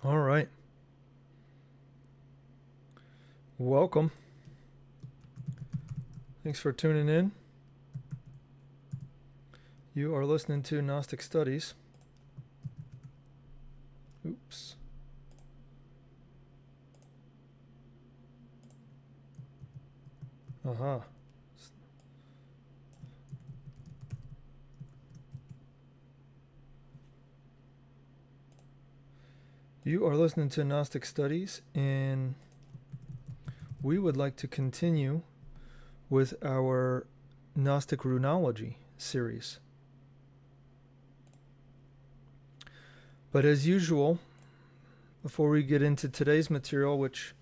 All right. Welcome. Thanks for tuning in. You are listening to Gnostic Studies. Oops. Aha. You are listening to Gnostic Studies, and we would like to continue with our Gnostic Runology series. But as usual, before we get into today's material, which,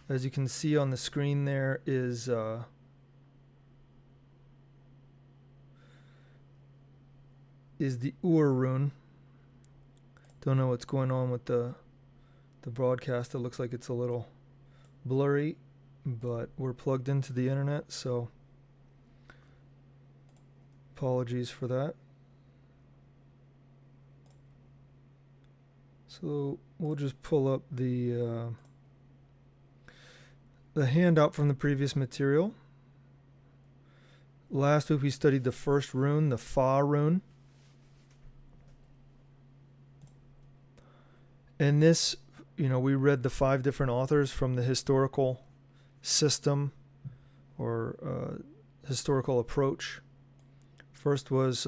as you can see on the screen there, is the U-Rune. Don't know what's going on with the broadcast. It looks like it's a little blurry, but we're plugged into the internet, so apologies for that. So we'll just pull up the handout from the previous material. Last week we studied the first rune, the Fa rune. And this, we read the 5 different authors from the historical system or historical approach. First was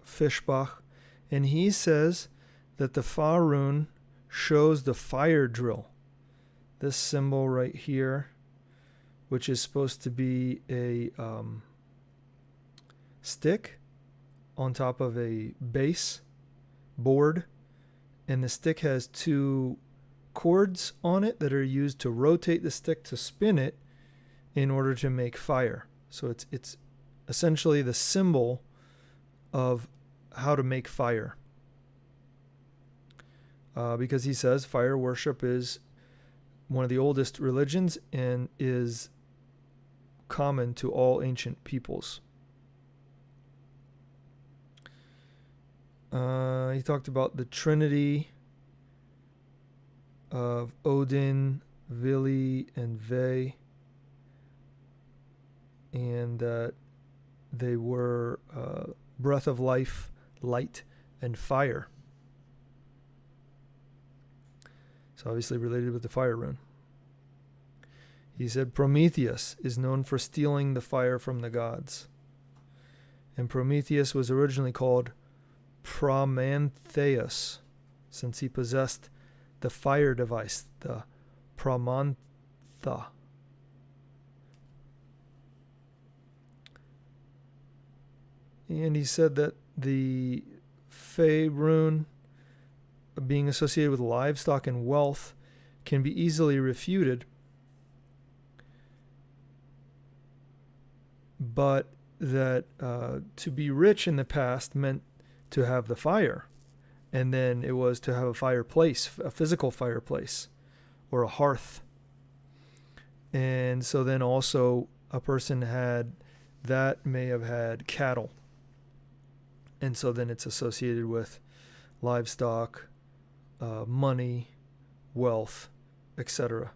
Fischbach, and he says that the Fa rune shows the fire drill. This symbol right here, which is supposed to be a stick on top of a base board, and the stick has 2 cords on it that are used to rotate the stick to spin it in order to make fire. So it's essentially the symbol of how to make fire. Because he says fire worship is one of the oldest religions and is common to all ancient peoples. He talked about the Trinity of Odin, Vili, and Ve, and that they were breath of life, light, and fire. So obviously related with the fire rune. He said Prometheus is known for stealing the fire from the gods. And Prometheus was originally called Promantheus, since he possessed the fire device, the Pramantha. And he said that the Fe rune, being associated with livestock and wealth, can be easily refuted, but that to be rich in the past meant to have the fire, and then it was to have a fireplace, a physical fireplace, or a hearth. And so then also a person may have had cattle, and so then it's associated with livestock, money, wealth, etc.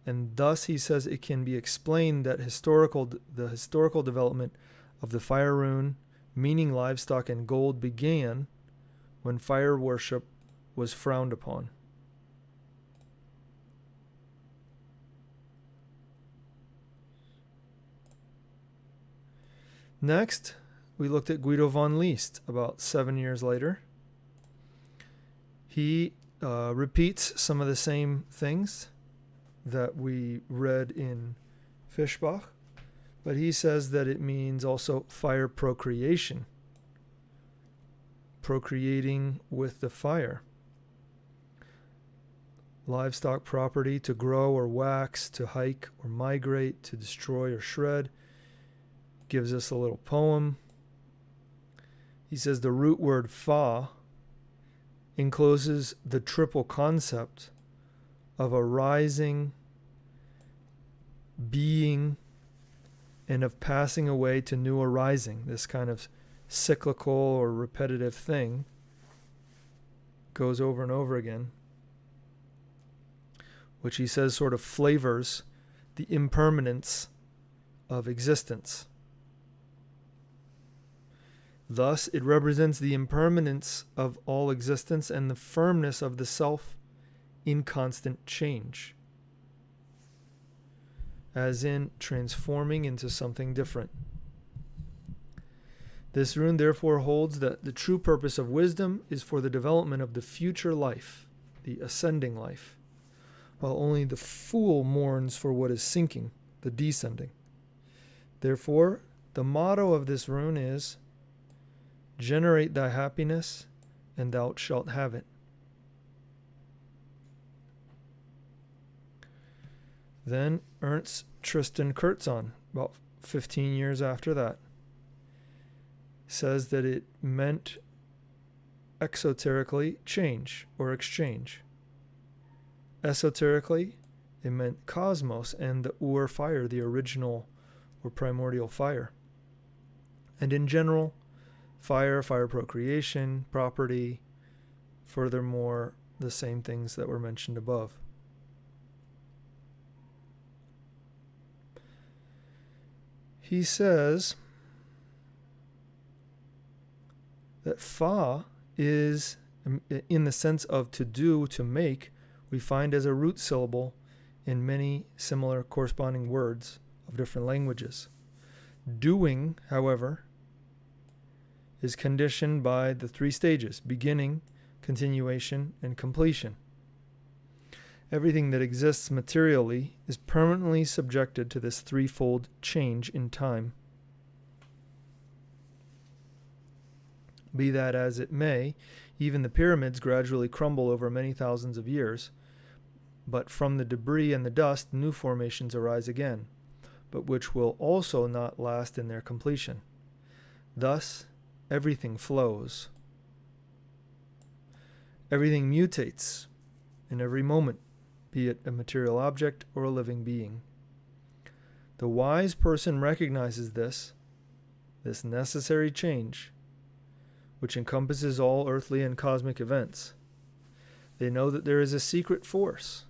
And thus he says it can be explained that the historical development of the fire rune, meaning livestock and gold, began when fire worship was frowned upon. Next, we looked at Guido von List about 7 years later. He repeats some of the same things that we read in Fischbach, but he says that it means also fire procreation, procreating with the fire. Livestock property, to grow or wax, to hike or migrate, to destroy or shred. Gives us a little poem. He says the root word fa encloses the triple concept of a rising, being, and of passing away to new arising. This kind of cyclical or repetitive thing goes over and over again. which he says sort of flavors the impermanence of existence. Thus, it represents the impermanence of all existence and the firmness of the self in constant change, as in transforming into something different. This rune therefore holds that the true purpose of wisdom is for the development of the future life, the ascending life, while only the fool mourns for what is sinking, the descending. Therefore, the motto of this rune is, "Generate thy happiness, and thou shalt have it." Then Ernst Tristan Kurtzahn, about 15 years after that, says that it meant exoterically change or exchange. Esoterically, it meant cosmos and the Ur fire, the original or primordial fire. And in general, fire procreation, property, furthermore, the same things that were mentioned above. He says that fa is, in the sense of to do, to make, we find as a root syllable in many similar corresponding words of different languages. Doing, however, is conditioned by the three stages: beginning, continuation, and completion. Everything that exists materially is permanently subjected to this threefold change in time. Be that as it may, even the pyramids gradually crumble over many thousands of years, but from the debris and the dust new formations arise again, but which will also not last in their completion. Thus, everything flows. Everything mutates in every moment, be it a material object or a living being. The wise person recognizes this necessary change, which encompasses all earthly and cosmic events. They know that there is a secret force,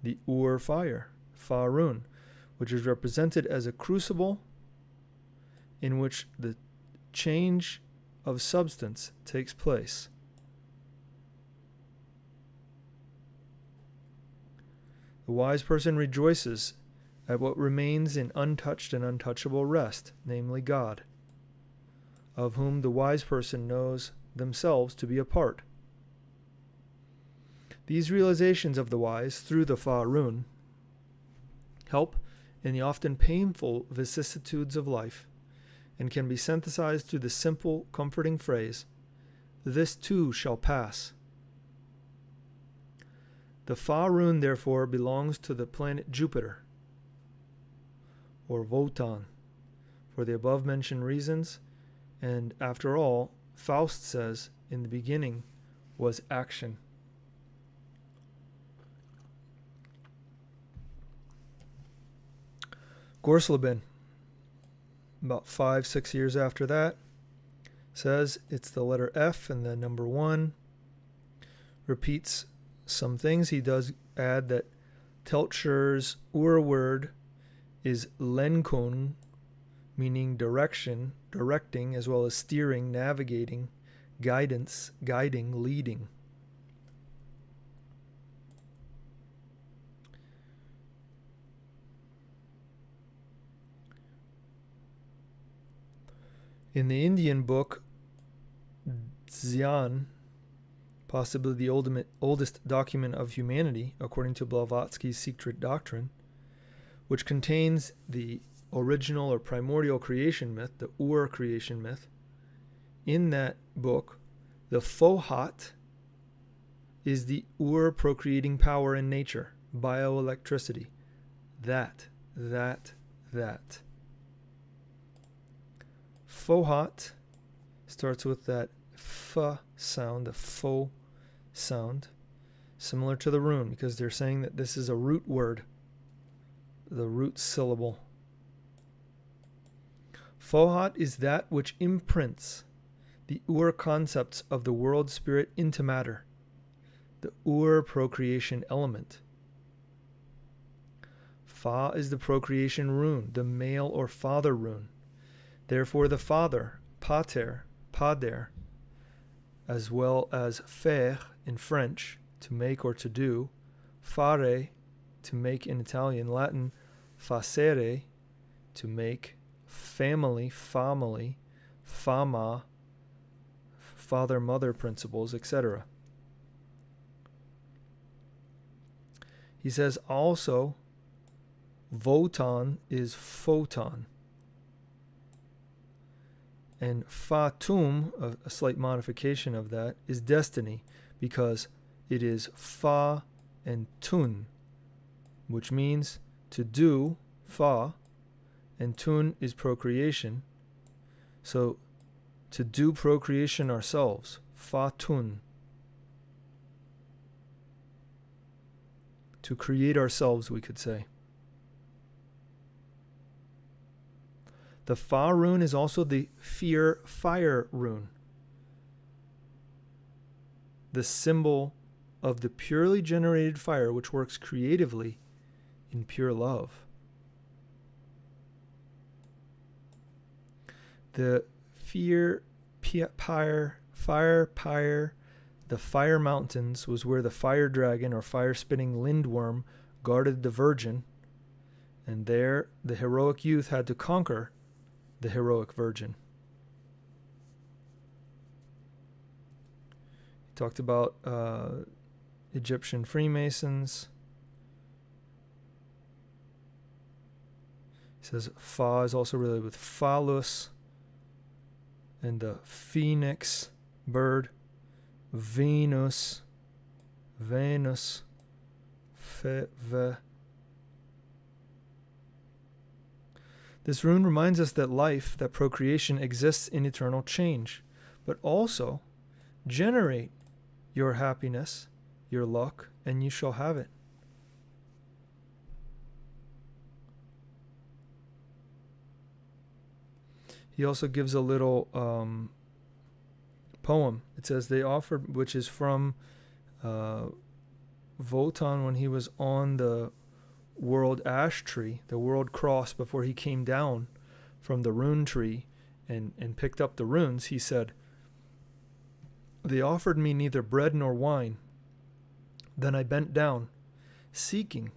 the Ur fire, Fa Rune, which is represented as a crucible in which the change of substance takes place. The wise person rejoices at what remains in untouched and untouchable rest, namely God, of whom the wise person knows themselves to be a part. These realizations of the wise through the Fa Rune help in the often painful vicissitudes of life and can be synthesized through the simple, comforting phrase, "This too shall pass." The Fa Rune, therefore, belongs to the planet Jupiter, or Wotan, for the above-mentioned reasons, and after all, Faust says, in the beginning was action. Gorsleben, about 5-6 years after that, says it's the letter F and the number 1, repeats some things. He does add that Teltscher's Ur word is Lenkung, meaning direction, directing, as well as steering, navigating, guidance, guiding, leading. In the Indian book Dzyan, possibly the oldest document of humanity, according to Blavatsky's secret doctrine, which contains the original or primordial creation myth, the Ur creation myth, in that book, the Fohat is the Ur procreating power in nature, bioelectricity. That. Fohat starts with that F sound, the Fo sound, similar to the rune, because they're saying that this is a root word, the root syllable. Fohat is that which imprints the Ur concepts of the world spirit into matter, the Ur procreation element. Fa is the procreation rune, the male or father rune. Therefore the father, pater, pader, as well as faire in French, to make or to do, fare, to make in Italian, Latin, facere, to make, family, family, fama, father-mother principles, etc. He says also, Wotan is photon. And fatum, a slight modification of that, is destiny, because it is fa and tun, which means to do, fa, and tun is procreation. So to do procreation ourselves, fa tun. To create ourselves, we could say. The Fa rune is also the fear fire rune, the symbol of the purely generated fire which works creatively in pure love. The fear pyre, fire pyre, the fire mountains was where the fire dragon or fire spitting lindworm guarded the virgin, and there the heroic youth had to conquer the heroic virgin. He talked about Egyptian Freemasons. He says Fa is also related with phallus and the phoenix bird, Venus, Feve. This rune reminds us that life, that procreation, exists in eternal change, but also generate your happiness, your luck, and you shall have it. He also gives a little poem. It says they offered, which is from Wotan when he was on the world ash tree, the world cross, before he came down from the rune tree and picked up the runes. He said, "They offered me neither bread nor wine. Then I bent down, seeking.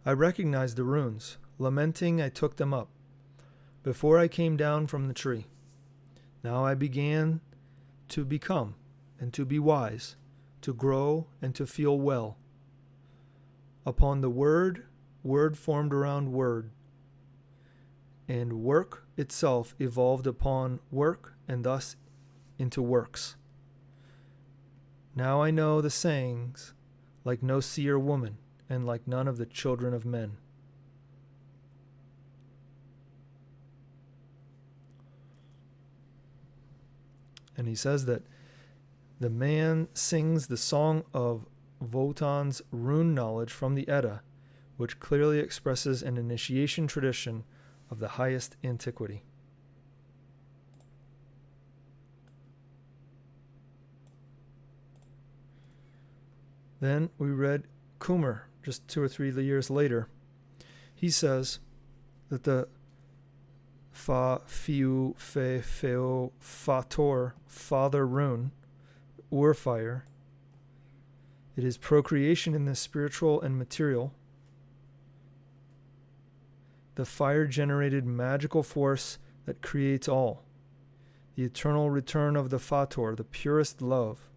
I recognized the runes. Lamenting, I took them up before I came down from the tree. Now I began to become and to be wise, to grow and to feel well. Upon the word formed around word, and work itself evolved upon work and thus into works. Now I know the sayings like no seer woman and like none of the children of men." And he says that the man sings the song of Wotan's rune knowledge from the Edda, which clearly expresses an initiation tradition of the highest antiquity. Then we read Kummer, just 2 or 3 years later. He says that the Fa, Fiu, Fe, Feo, Fator, Father rune, Urfire, it is procreation in the spiritual and material, the fire-generated magical force that creates all, the eternal return of the Fator, the purest love,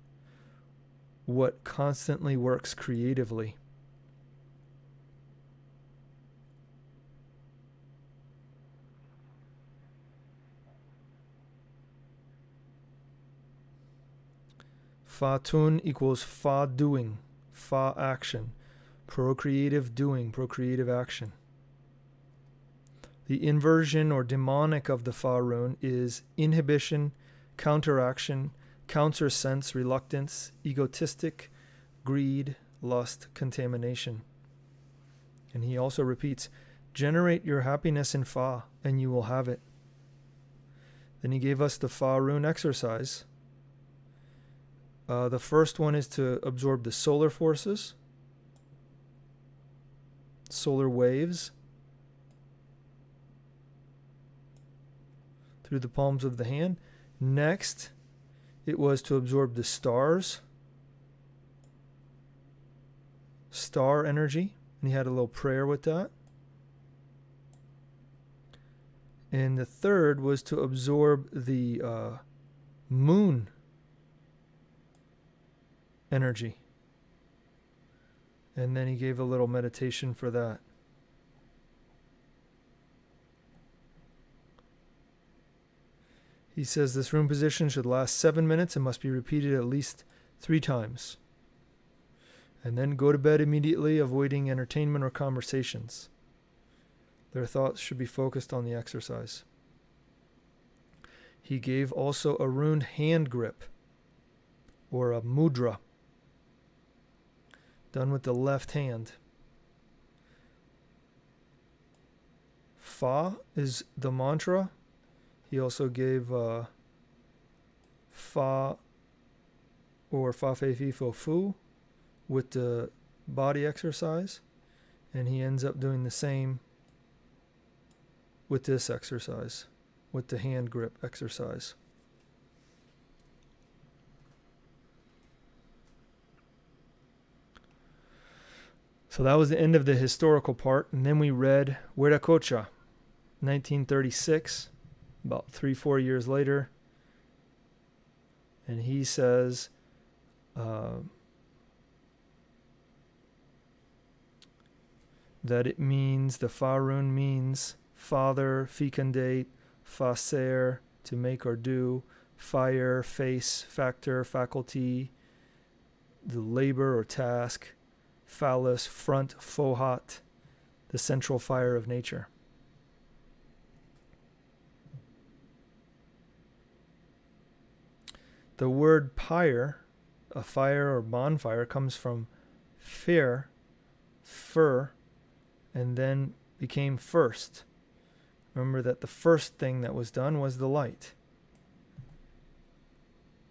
what constantly works creatively. Fatun equals fa doing, fa action, procreative doing, procreative action. The inversion or demonic of the Fa rune is inhibition, counteraction, countersense, reluctance, egotistic, greed, lust, contamination. And he also repeats, generate your happiness in Fa, and you will have it. Then he gave us the Fa rune exercise. The first one is to absorb the solar forces. solar waves through the palms of the hand. Next, it was to absorb the stars, star energy, and he had a little prayer with that. And the third was to absorb the moon energy. And then he gave a little meditation for that. He says this rune position should last 7 minutes and must be repeated at least 3 times. And then go to bed immediately, avoiding entertainment or conversations. Their thoughts should be focused on the exercise. He gave also a rune hand grip, or a mudra, done with the left hand. Fa is the mantra. He also gave Fa, or Fa Fe Fi Fo Fu, with the body exercise. And he ends up doing the same with this exercise, with the hand grip exercise. So that was the end of the historical part. And then we read Huiracocha, 1936, about 3-4 years later. And he says, that it means, the Fa rune means father, fecundate, facer, to make or do, fire, face, factor, faculty, the labor or task, phallus, front, fohat, the central fire of nature. The word pyre, a fire or bonfire, comes from fir, and then became first. Remember that the first thing that was done was the light.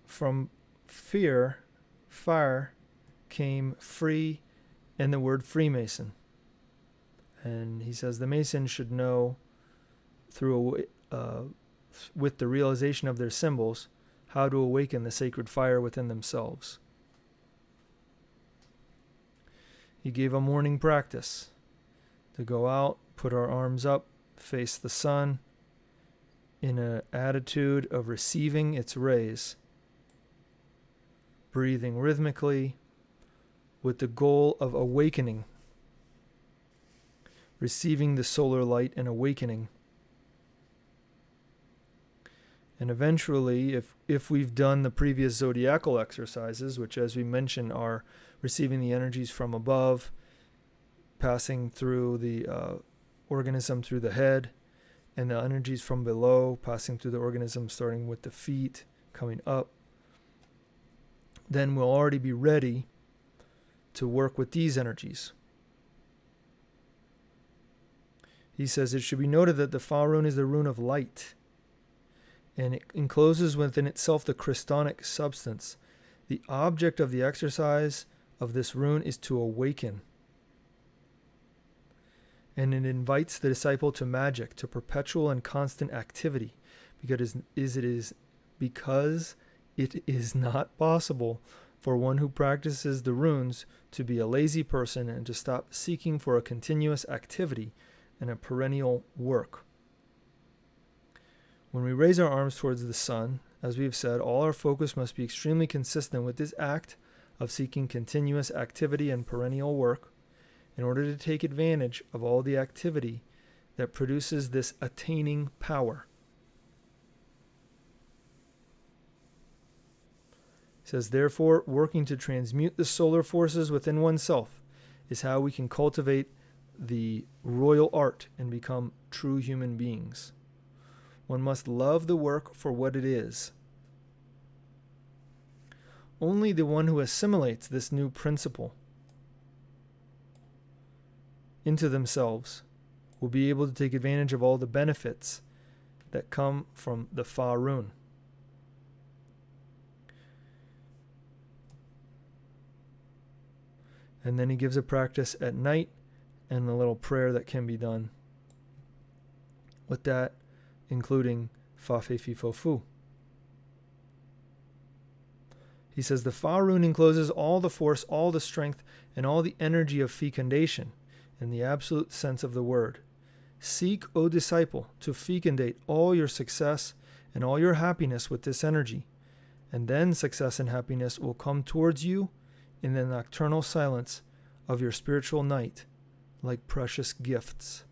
From fire came free, and the word Freemason. And he says the Mason should know through with the realization of their symbols how to awaken the sacred fire within themselves. He gave a morning practice to go out, put our arms up, face the sun in an attitude of receiving its rays, breathing rhythmically with the goal of awakening, receiving the solar light and awakening. And eventually, if we've done the previous zodiacal exercises, which as we mentioned are receiving the energies from above, passing through the organism through the head, and the energies from below passing through the organism starting with the feet, coming up, then we'll already be ready to work with these energies. He says it should be noted that the Fa rune is the rune of light, and it encloses within itself the crystonic substance. The object of the exercise of this rune is to awaken. And it invites the disciple to magic, to perpetual and constant activity, because it is not possible for one who practices the runes to be a lazy person and to stop seeking for a continuous activity and a perennial work. When we raise our arms towards the sun, as we have said, all our focus must be extremely consistent with this act of seeking continuous activity and perennial work in order to take advantage of all the activity that produces this attaining power. It says, therefore, working to transmute the solar forces within oneself is how we can cultivate the royal art and become true human beings. One must love the work for what it is. Only the one who assimilates this new principle into themselves will be able to take advantage of all the benefits that come from the Fa rune. And then he gives a practice at night and the little prayer that can be done with that, including Fa Fe Fi Fo Fu. He says the Fa rune encloses all the force, all the strength, and all the energy of fecundation in the absolute sense of the word. Seek, O disciple, to fecundate all your success and all your happiness with this energy, and then success and happiness will come towards you in the nocturnal silence of your spiritual night like precious gifts.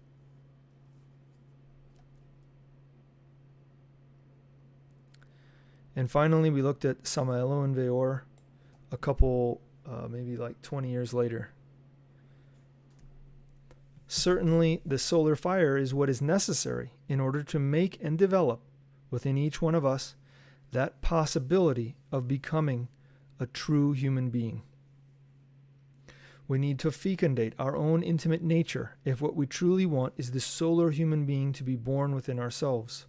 And finally, we looked at Samael and Weor a couple, maybe like 20 years later. Certainly, the solar fire is what is necessary in order to make and develop within each one of us that possibility of becoming a true human being. We need to fecundate our own intimate nature if what we truly want is the solar human being to be born within ourselves.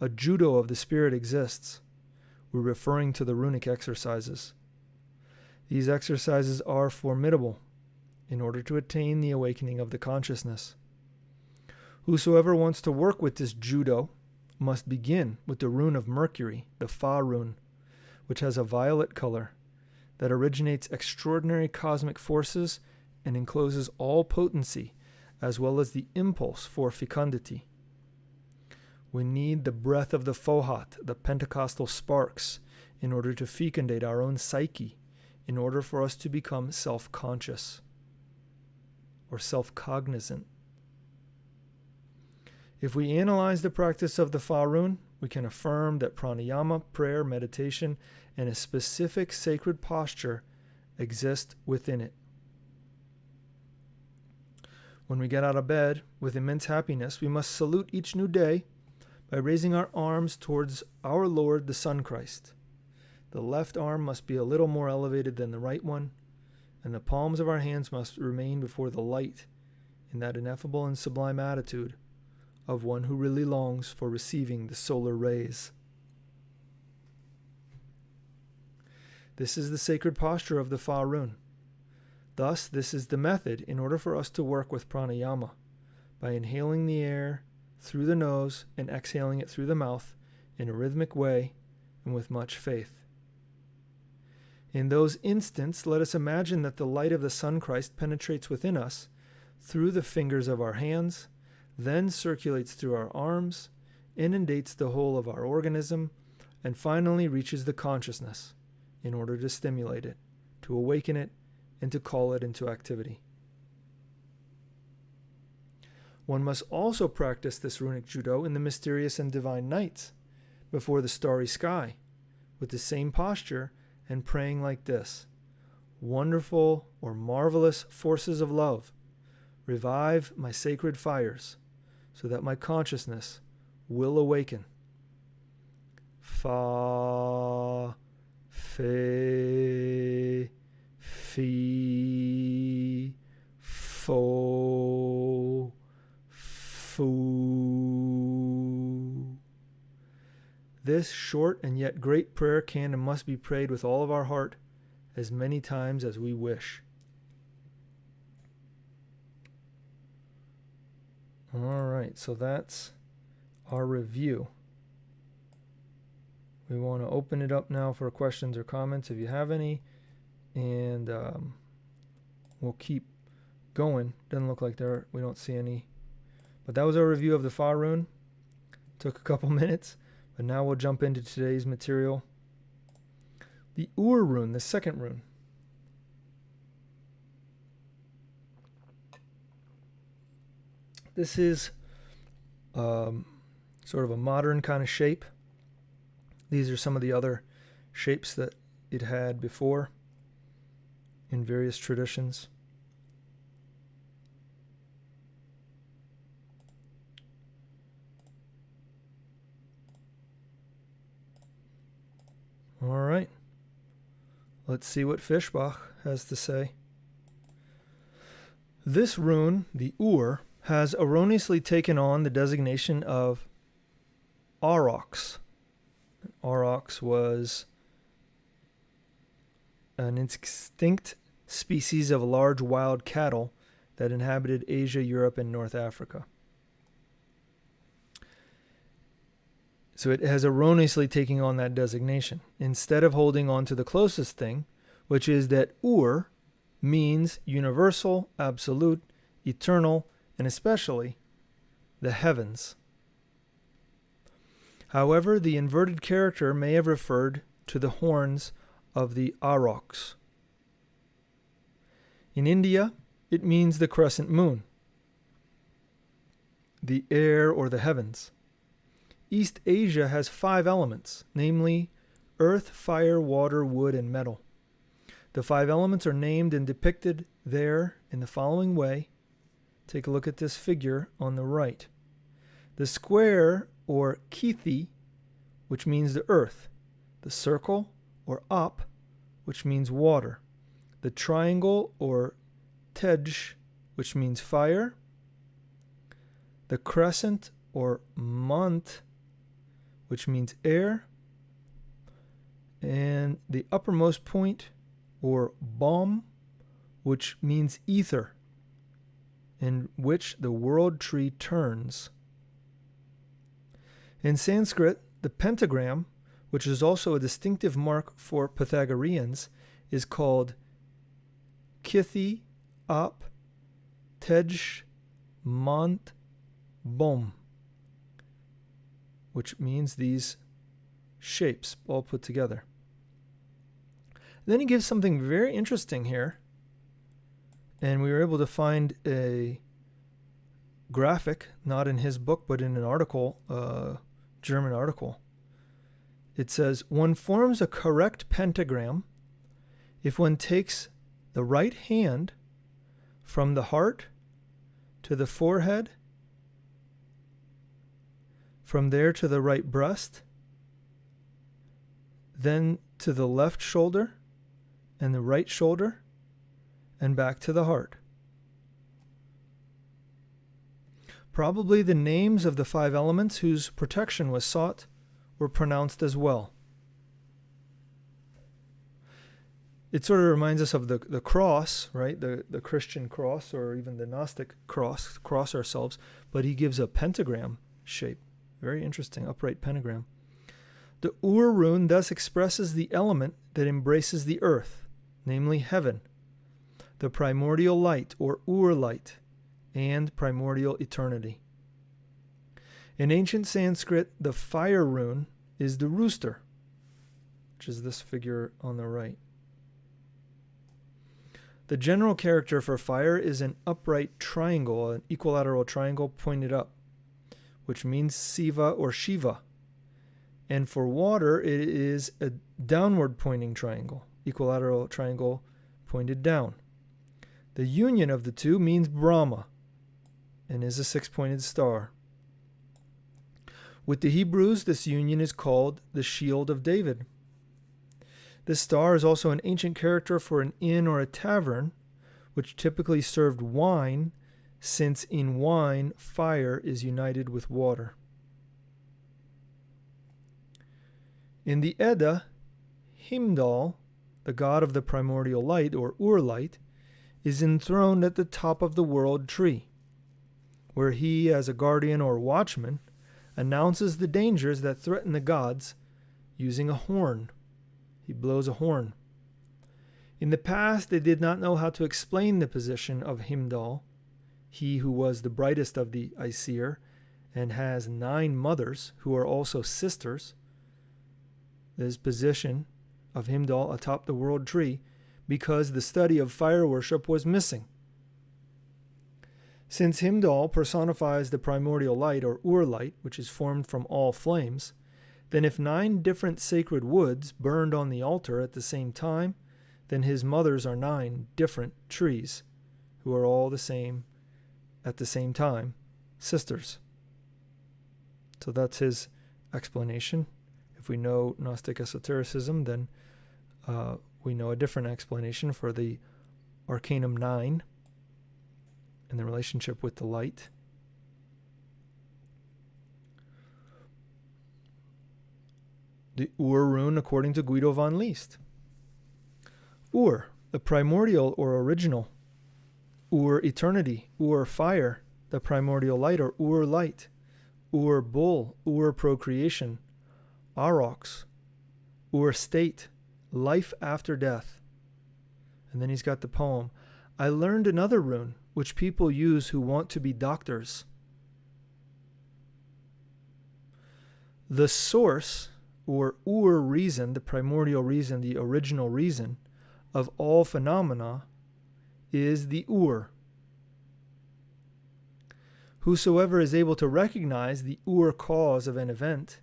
A judo of the spirit exists. We're referring to the runic exercises. These exercises are formidable in order to attain the awakening of the consciousness. Whosoever wants to work with this judo must begin with the rune of Mercury, the Fa rune, which has a violet color that originates extraordinary cosmic forces and encloses all potency as well as the impulse for fecundity. We need the breath of the Fohat, the Pentecostal sparks, in order to fecundate our own psyche, in order for us to become self-conscious or self-cognizant. If we analyze the practice of the Fa rune, we can affirm that pranayama, prayer, meditation, and a specific sacred posture exist within it. When we get out of bed with immense happiness, we must salute each new day by raising our arms towards our Lord, the Sun Christ. The left arm must be a little more elevated than the right one, and the palms of our hands must remain before the light in that ineffable and sublime attitude of one who really longs for receiving the solar rays. This is the sacred posture of the Fa rune. Thus, this is the method in order for us to work with pranayama, by inhaling the air through the nose and exhaling it through the mouth in a rhythmic way and with much faith. In those instants, let us imagine that the light of the Sun Christ penetrates within us through the fingers of our hands, then circulates through our arms, inundates the whole of our organism, and finally reaches the consciousness in order to stimulate it, to awaken it, and to call it into activity. One must also practice this runic judo in the mysterious and divine nights, before the starry sky, with the same posture and praying like this: wonderful or marvelous forces of love, revive my sacred fires, so that my consciousness will awaken. Fa, Fe, Fi, Fo, Fu. This short and yet great prayer can and must be prayed with all of our heart as many times as we wish. All right, so that's our review. We want to open it up now for questions or comments if you have any, and we'll keep going. Doesn't look like we don't see any. But that was our review of the Fa rune. Took a couple minutes, but now we'll jump into today's material. The U-Rune, the second rune. This is sort of a modern kind of shape. These are some of the other shapes that it had before in various traditions. All right. Let's see what Fischbach has to say. This rune, the Ur, has erroneously taken on the designation of aurochs. Aurochs was an extinct species of large wild cattle that inhabited Asia, Europe, and North Africa. So it has erroneously taken on that designation, instead of holding on to the closest thing, which is that Ur means universal, absolute, eternal, and especially the heavens. However, the inverted character may have referred to the horns of the aurochs. In India, it means the crescent moon, the air or the heavens. East Asia has 5 elements, namely earth, fire, water, wood, and metal. The 5 elements are named and depicted there in the following way. Take a look at this figure on the right. The square, or kithi, which means the earth. The circle, or ap, which means water. The triangle, or tej, which means fire. The crescent, or mant, which means air. And the uppermost point, or bom, which means ether, in which the world tree turns. In Sanskrit, the pentagram, which is also a distinctive mark for Pythagoreans, is called kithi, ap, tej, mant, bom, which means these shapes all put together. Then he gives something very interesting here, and we were able to find a graphic, not in his book, but in an article, German article. It says, one forms a correct pentagram if one takes the right hand from the heart to the forehead, from there to the right breast, then to the left shoulder and the right shoulder, and back to the heart. Probably the names of the 5 elements whose protection was sought were pronounced as well. It sort of reminds us of the cross, right? The Christian cross, or even the Gnostic cross ourselves, but he gives a pentagram shape. Very interesting, upright pentagram. The Ur-Rune thus expresses the element that embraces the earth, namely heaven, the primordial light, or Ur-light, and primordial eternity. In ancient Sanskrit, the fire rune is the rooster, which is this figure on the right. The general character for fire is an upright triangle, an equilateral triangle pointed up, which means Siva or Shiva. And for water, it is a downward pointing triangle, equilateral triangle pointed down. The union of the two means Brahma and is a 6-pointed star. With the Hebrews, this union is called the Shield of David. This star is also an ancient character for an inn or a tavern, which typically served wine, since in wine, fire is united with water. In the Edda, Heimdall, the god of the primordial light, or Ur-light, is enthroned at the top of the world tree, where he, as a guardian or watchman, announces the dangers that threaten the gods using a horn. He blows a horn. In the past, they did not know how to explain the position of Heimdall, he who was the brightest of the Aesir and has 9 mothers who are also sisters. This position of Heimdall atop the world tree, because the study of fire worship was missing. Since Heimdall personifies the primordial light, or Ur-light, which is formed from all flames, then if 9 different sacred woods burned on the altar at the same time, then his mothers are 9 different trees, who are all the same at the same time, sisters. So that's his explanation. If we know Gnostic esotericism, then we know a different explanation for the Arcanum 9 and the relationship with the light. The Ur-Rune according to Guido von List. Ur, the primordial or original, Ur eternity, Ur fire, the primordial light, or Ur light, Ur bull, Ur procreation, Aurochs, Ur state, life after death. And then he's got the poem. I learned another rune, which people use who want to be doctors. The source, or Ur reason, the primordial reason, the original reason of all phenomena, is the Ur. Whosoever is able to recognize the Ur cause of an event,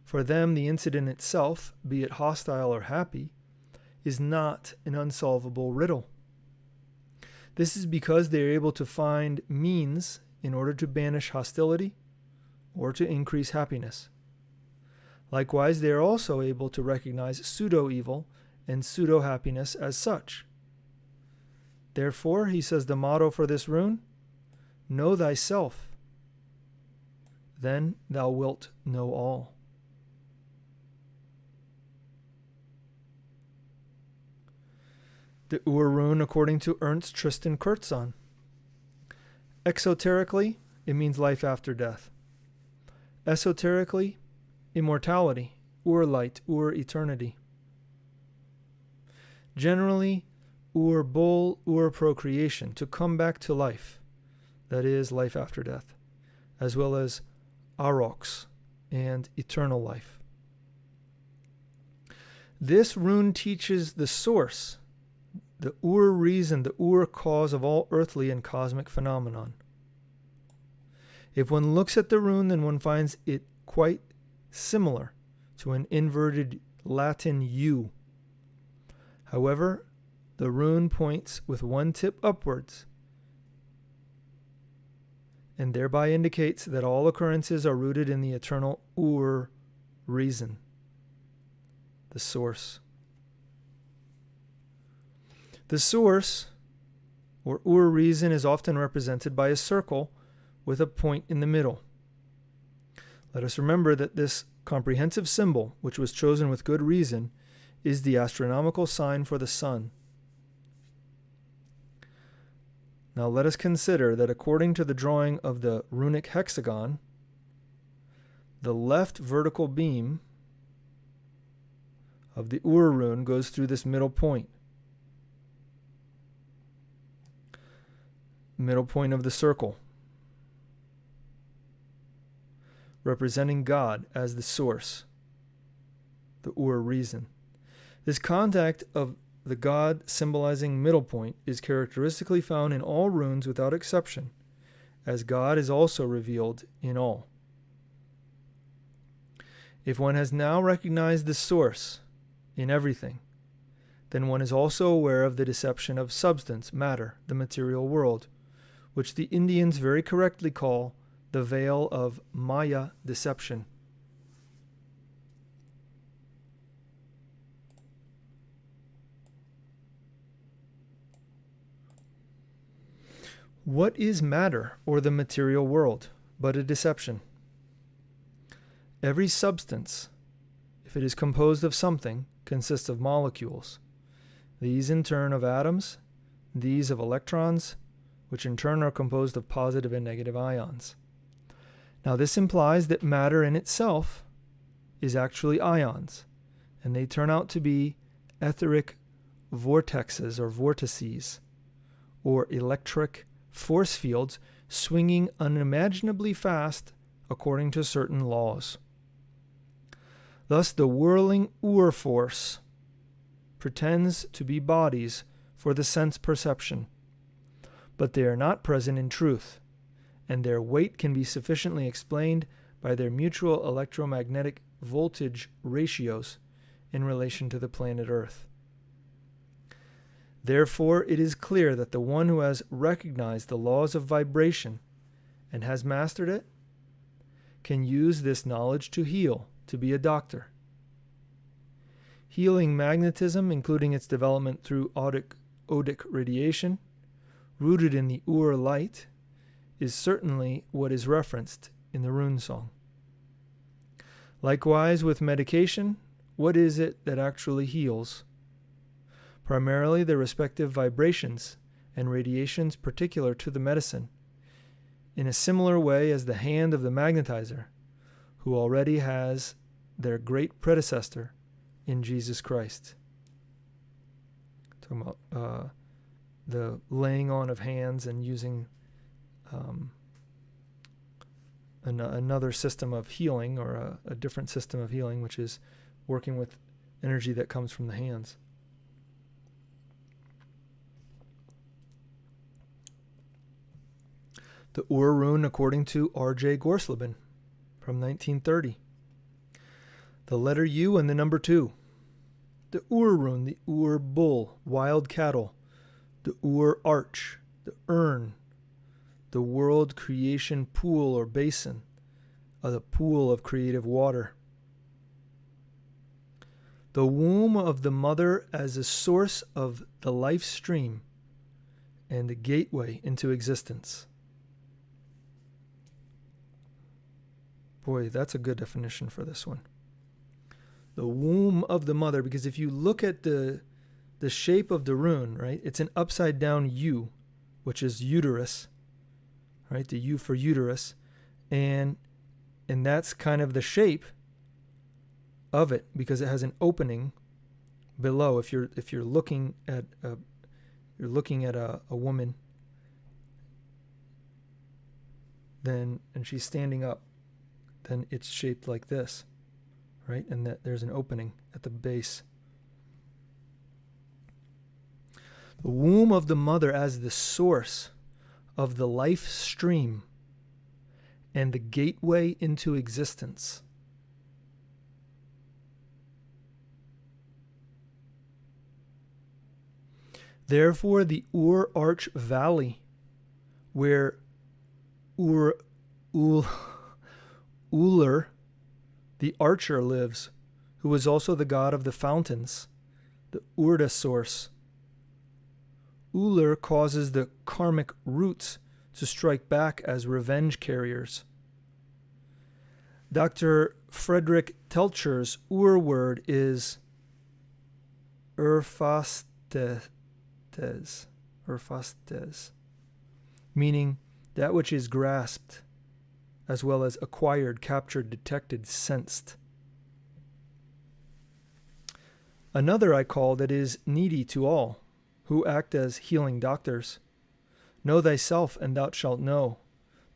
for them the incident itself, be it hostile or happy, is not an unsolvable riddle. This is because they are able to find means in order to banish hostility or to increase happiness. Likewise, they are also able to recognize pseudo-evil and pseudo-happiness as such. Therefore, he says the motto for this rune, know thyself, then thou wilt know all. The U-Rune according to Ernst, Tristan, Kurtzahn. Exoterically, it means life after death. Esoterically, immortality, Ur-light, Ur-eternity. Generally, Ur-bull, Ur-procreation, to come back to life, that is, life after death, as well as Aurochs and eternal life. This rune teaches the source, the Ur reason, the Ur cause of all earthly and cosmic phenomenon. If one looks at the rune, then one finds it quite similar to an inverted Latin U. However, the rune points with one tip upwards and thereby indicates that all occurrences are rooted in the eternal Ur reason, the source. The source, or Ur reason, is often represented by a circle with a point in the middle. Let us remember that this comprehensive symbol, which was chosen with good reason, is the astronomical sign for the sun. Now let us consider that according to the drawing of the runic hexagon, the left vertical beam of the Ur rune goes through this middle point. Middle point of the circle, representing God as the source, the Ur reason. This contact of the God symbolizing middle point is characteristically found in all runes without exception, as God is also revealed in all. If one has now recognized the source in everything, then one is also aware of the deception of substance, matter, the material world, which the Indians very correctly call the veil of Maya deception. What is matter, or the material world, but a deception? Every substance, if it is composed of something, consists of molecules. These in turn of atoms, these of electrons, which in turn are composed of positive and negative ions. Now this implies that matter in itself is actually ions, and they turn out to be etheric vortexes or vortices, or electric force fields swinging unimaginably fast according to certain laws. Thus the whirling Ur force pretends to be bodies for the sense perception, but they are not present in truth, and their weight can be sufficiently explained by their mutual electromagnetic voltage ratios in relation to the planet Earth. Therefore, it is clear that the one who has recognized the laws of vibration and has mastered it can use this knowledge to heal, to be a doctor. Healing magnetism, including its development through odic radiation, rooted in the Ur light, is certainly what is referenced in the rune song. Likewise, with medication, what is it that actually heals? Primarily the respective vibrations and radiations particular to the medicine, in a similar way as the hand of the magnetizer, who already has their great predecessor in Jesus Christ. Talking about the laying on of hands and using another system of healing, or a different system of healing, which is working with energy that comes from the hands. The U-Rune according to R.J. Gorsleben from 1930. The letter U and the number 2. The U-Rune, the bull, wild cattle. The arch, the urn, the world creation pool or basin, the pool of creative water. The womb of the mother as a source of the life stream and the gateway into existence. Boy, that's a good definition for this one. The womb of the mother, because if you look at the shape of the rune, right, it's an upside down U, which is uterus, right, the U for uterus, and that's kind of the shape of it, because it has an opening below. If you're looking at a woman, then, and she's standing up, then it's shaped like this, right? And that there's an opening at the base. The womb of the mother as the source of the life stream and the gateway into existence. Therefore, the Arch Valley, where Uller, the archer, lives, who was also the god of the fountains, the Urda source. Uller causes the karmic roots to strike back as revenge carriers. Dr. Friedrich Telcher's word is Erfastes, meaning that which is grasped, as well as acquired, captured, detected, sensed. Another I call that is needy to all, who act as healing doctors. Know thyself, and thou shalt know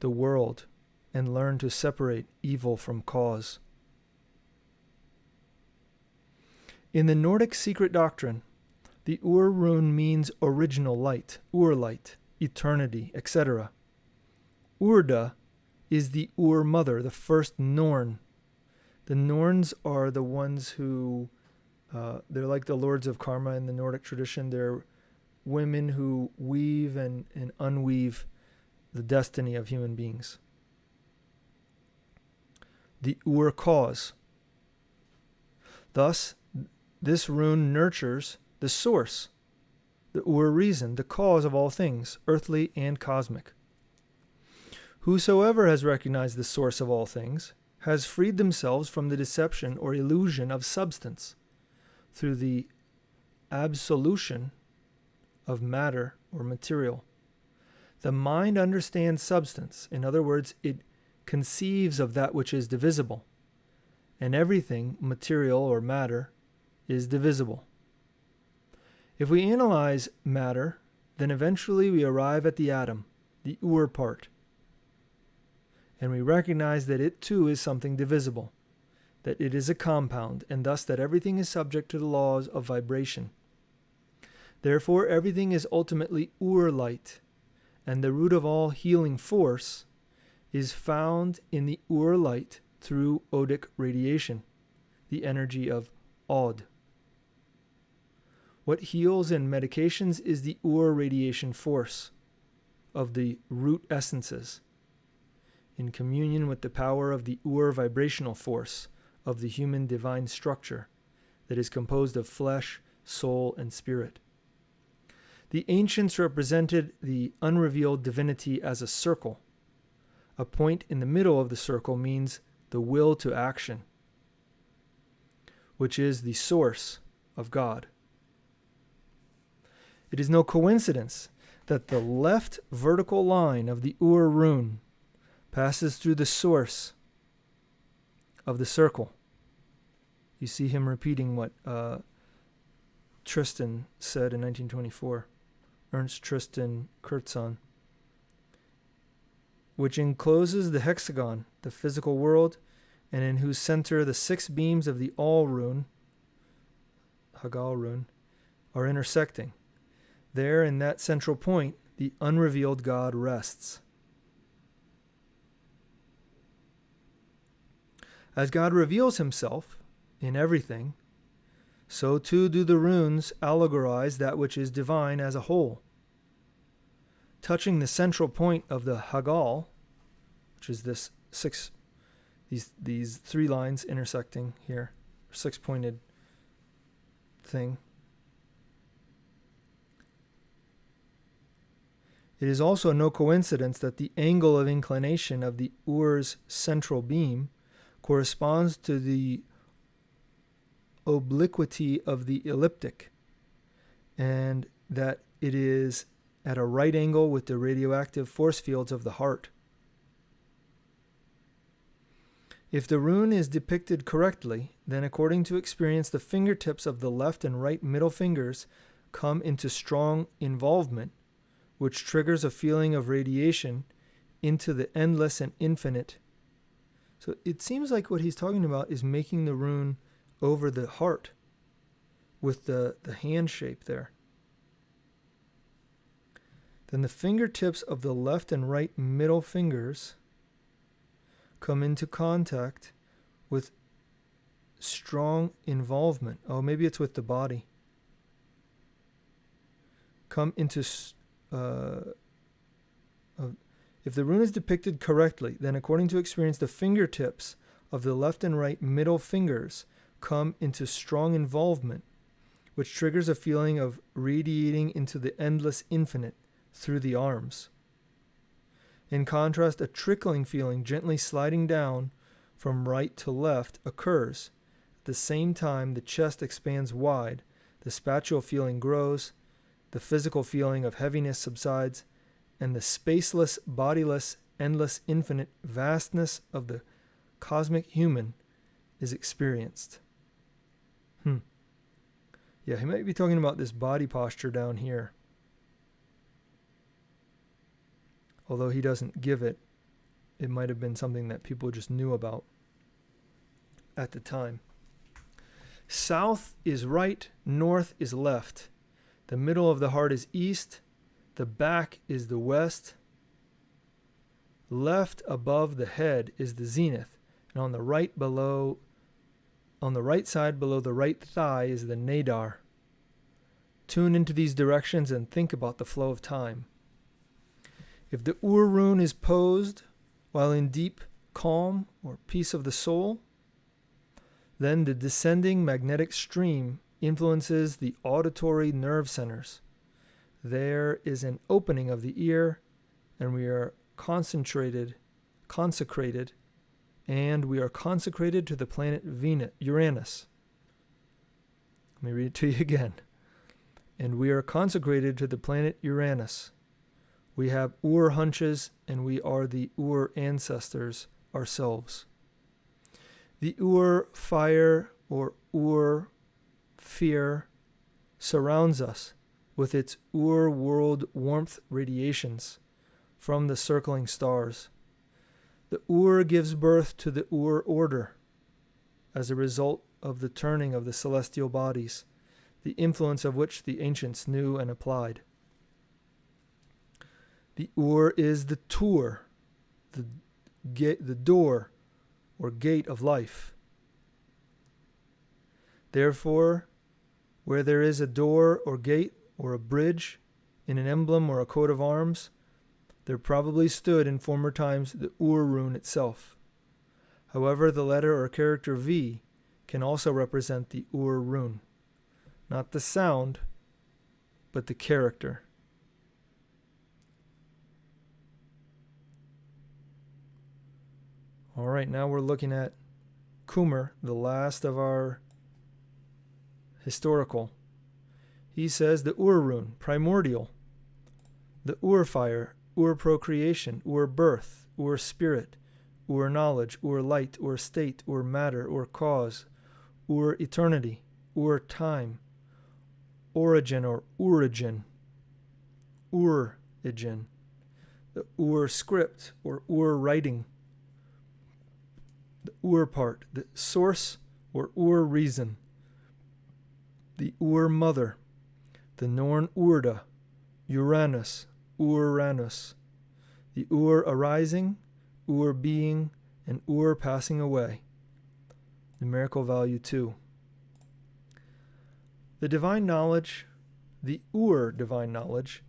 the world, and learn to separate evil from cause. In the Nordic secret doctrine, the Ur-Rune means original light, Ur-light, eternity, etc. Urda is the Ur-mother, the first Norn. The Norns are the ones who, they're like the lords of karma in the Nordic tradition. They're women who weave and unweave the destiny of human beings. The Ur cause. Thus, this rune nurtures the source, the Ur reason, the cause of all things, earthly and cosmic. Whosoever has recognized the source of all things has freed themselves from the deception or illusion of substance through the absolution of matter or material. The mind understands substance. In other words, it conceives of that which is divisible, and everything, material or matter, is divisible. If we analyze matter, then eventually we arrive at the atom, the Ur part, and we recognize that it too is something divisible, that it is a compound, and thus that everything is subject to the laws of vibration. Therefore, everything is ultimately Ur-light, and the root of all healing force is found in the Ur-light through odic radiation, the energy of Od. What heals in medications is the Ur radiation force of the root essences, in communion with the power of the Ur vibrational force of the human divine structure that is composed of flesh, soul, and spirit. The ancients represented the unrevealed divinity as a circle. A point in the middle of the circle means the will to action, which is the source of God. It is no coincidence that the left vertical line of the Ur-Rune passes through the source of the circle. You see him repeating what Tristan said in 1924, Ernst Tristan Kurtzahn, which encloses the hexagon, the physical world, and in whose center the 6 beams of the All-Rune, Hagal-Rune, are intersecting. There, in that central point, the unrevealed God rests. As God reveals himself in everything, so too do the runes allegorize that which is divine as a whole. Touching the central point of the Hagal, which is this these 3 lines intersecting here, 6-pointed thing. It is also no coincidence that the angle of inclination of the Ur's central beam corresponds to the obliquity of the elliptic, and that it is at a right angle with the radioactive force fields of the heart. If the rune is depicted correctly, then according to experience, the fingertips of the left and right middle fingers come into strong involvement, which triggers a feeling of radiation into the endless and infinite. So it seems like what he's talking about is making the rune over the heart with the hand shape there. Then the fingertips of the left and right middle fingers come into contact with strong involvement. Oh, maybe it's with the body. Come into... if the rune is depicted correctly, then according to experience, the fingertips of the left and right middle fingers come into strong involvement, which triggers a feeling of radiating into the endless infinite through the arms. In contrast, a trickling feeling gently sliding down from right to left occurs. At the same time, the chest expands wide, the spatial feeling grows, the physical feeling of heaviness subsides, and the spaceless, bodiless, endless, infinite vastness of the cosmic human is experienced. Yeah, he might be talking about this body posture down here. Although he doesn't give it, it might have been something that people just knew about at the time. South is right, north is left. The middle of the heart is east, the back is the west. Left above the head is the zenith, and on the right side below the right thigh is the nadar. Tune into these directions and think about the flow of time. If the Ur-Rune is posed while in deep calm or peace of the soul, then the descending magnetic stream influences the auditory nerve centers. There is an opening of the ear, and we are consecrated, and we are consecrated to the planet Uranus. Let me read it to you again. And we are consecrated to the planet Uranus. We have Ur hunches, and we are the Ur ancestors ourselves. The Ur fire or Ur fear surrounds us with its Ur world warmth radiations from the circling stars. The Ur gives birth to the Ur order as a result of the turning of the celestial bodies, the influence of which the ancients knew and applied. The Ur is the Tur, the door or gate of life. Therefore, where there is a door or gate or a bridge in an emblem or a coat of arms, there probably stood in former times the Ur-Rune itself. However, the letter or character V can also represent the Ur-Rune. Not the sound, but the character. All right, now we're looking at Kummer, the last of our historical. He says the Ur-Rune, primordial. the Ur-fire, Ur-procreation, Ur-birth, Ur-spirit, Ur-knowledge, Ur-light, Ur-state, Ur-matter, Ur-cause, Ur-eternity, Ur-time, origin or origin, Ur-igen, the Ur-script or Ur-writing, the Ur-part, the source or Ur-reason, the Ur-mother, the Norn Urda, Uranus, Uranus, the Ur arising, Ur being, and Ur passing away. Numerical value 2. The divine knowledge, the Ur divine knowledge,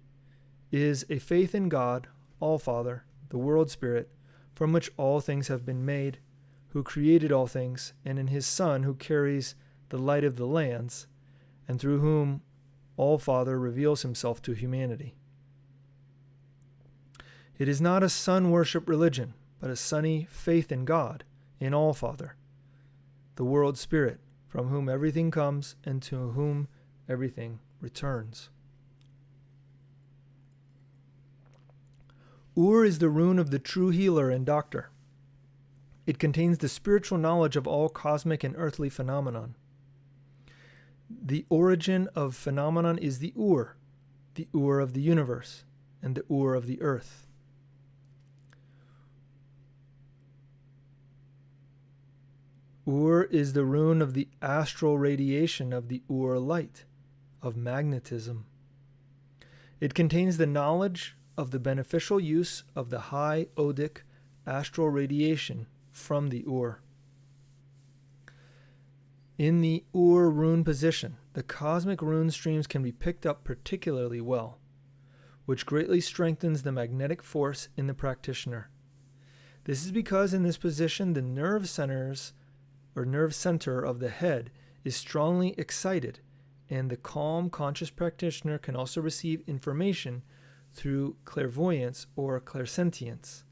is a faith in God, All-Father, the World Spirit, from which all things have been made, who created all things, and in his Son, who carries the light of the lands, and through whom All-Father reveals himself to humanity. It is not a sun-worship religion, but a sunny faith in God, in All-Father, the World Spirit, from whom everything comes and to whom everything returns. Ur is the rune of the true healer and doctor. It contains the spiritual knowledge of all cosmic and earthly phenomenon. The origin of phenomenon is the Ur of the universe, and the Ur of the earth. Ur is the rune of the astral radiation of the Ur light, of magnetism. It contains the knowledge of the beneficial use of the high odic astral radiation from the Ur. In the Ur rune position, the cosmic rune streams can be picked up particularly well, which greatly strengthens the magnetic force in the practitioner. This is because in this position the nerve center of the head is strongly excited, and the calm, conscious practitioner can also receive information through clairvoyance or clairsentience.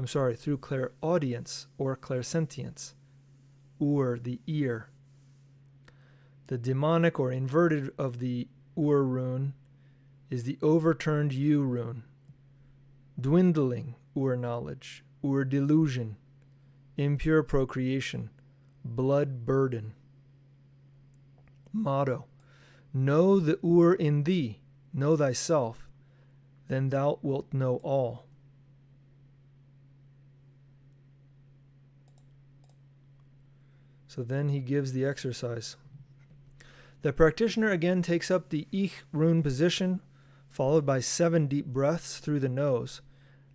Through clairaudience or clairsentience. Ur, the ear. The demonic or inverted of the Ur rune is the overturned U-Rune. Dwindling Ur knowledge, Ur delusion, impure procreation, blood burden. Motto: know the Ur in thee, know thyself, then thou wilt know all. So then he gives the exercise. The practitioner again takes up the Ich rune position, followed by 7 deep breaths through the nose,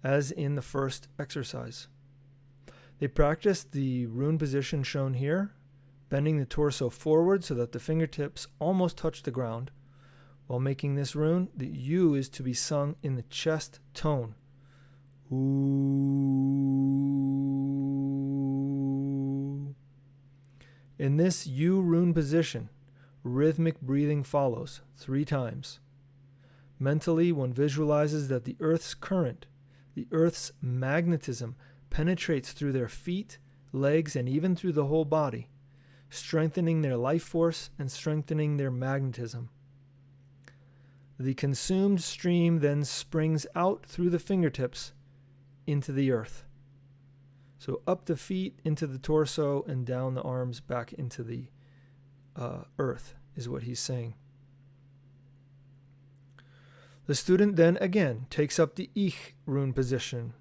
as in the first exercise. They practice the rune position shown here, bending the torso forward so that the fingertips almost touch the ground. While making this rune, the U is to be sung in the chest tone. Ooh. In this U-Rune position, rhythmic breathing follows 3 times. Mentally, one visualizes that the Earth's current, the Earth's magnetism, penetrates through their feet, legs, and even through the whole body, strengthening their life force and strengthening their magnetism. The consumed stream then springs out through the fingertips into the earth. So up the feet, into the torso, and down the arms back into the earth is what he's saying. The student then again takes up the Ich rune position.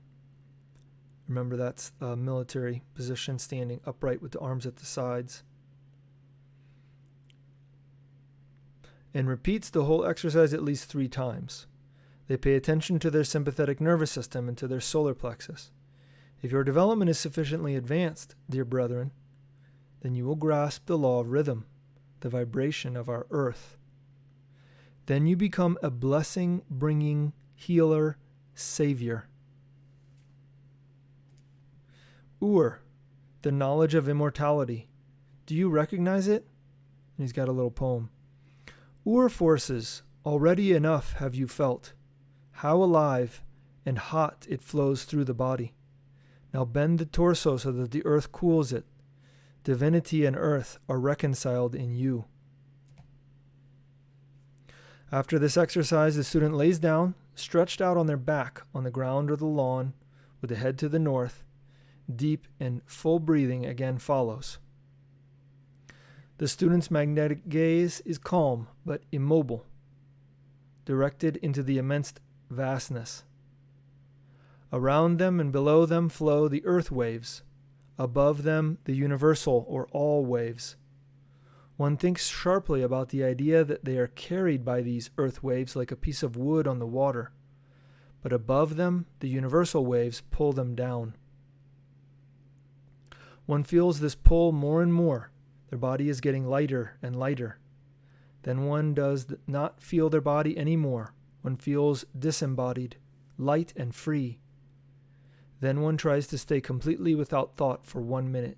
Remember, that's a military position, standing upright with the arms at the sides. And repeats the whole exercise at least 3 times. They pay attention to their sympathetic nervous system and to their solar plexus. If your development is sufficiently advanced, dear brethren, then you will grasp the law of rhythm, the vibration of our earth. Then you become a blessing-bringing healer, savior. Ur, the knowledge of immortality. Do you recognize it? And he's got a little poem. Ur forces, already enough have you felt, how alive and hot it flows through the body. Now bend the torso so that the earth cools it. Divinity and earth are reconciled in you. After this exercise, the student lays down, stretched out on their back on the ground or the lawn, with the head to the north. Deep and full breathing again follows. The student's magnetic gaze is calm but immobile, directed into the immense vastness. Around them and below them flow the earth waves, above them the universal or all waves. One thinks sharply about the idea that they are carried by these earth waves like a piece of wood on the water, but above them the universal waves pull them down. One feels this pull more and more. Their body is getting lighter and lighter. Then one does not feel their body anymore. One feels disembodied, light and free. Then one tries to stay completely without thought for 1 minute.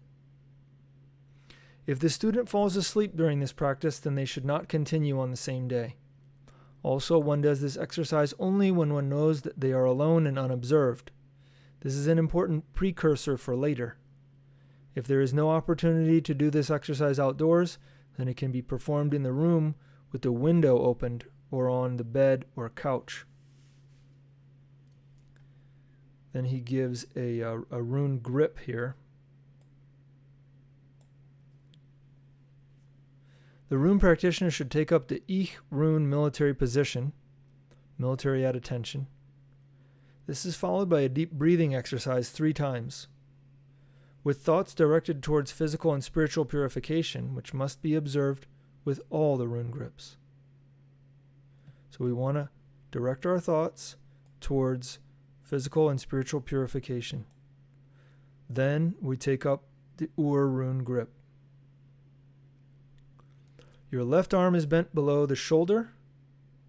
If the student falls asleep during this practice, then they should not continue on the same day. Also, one does this exercise only when one knows that they are alone and unobserved. This is an important precursor for later. If there is no opportunity to do this exercise outdoors, then it can be performed in the room with the window opened or on the bed or couch. Then he gives a rune grip here. The rune practitioner should take up the U-Rune military position, military at attention. This is followed by a deep breathing exercise 3 times. With thoughts directed towards physical and spiritual purification, which must be observed with all the rune grips. So we want to direct our thoughts towards physical and spiritual purification. Then we take up the U-Rune grip. Your left arm is bent below the shoulder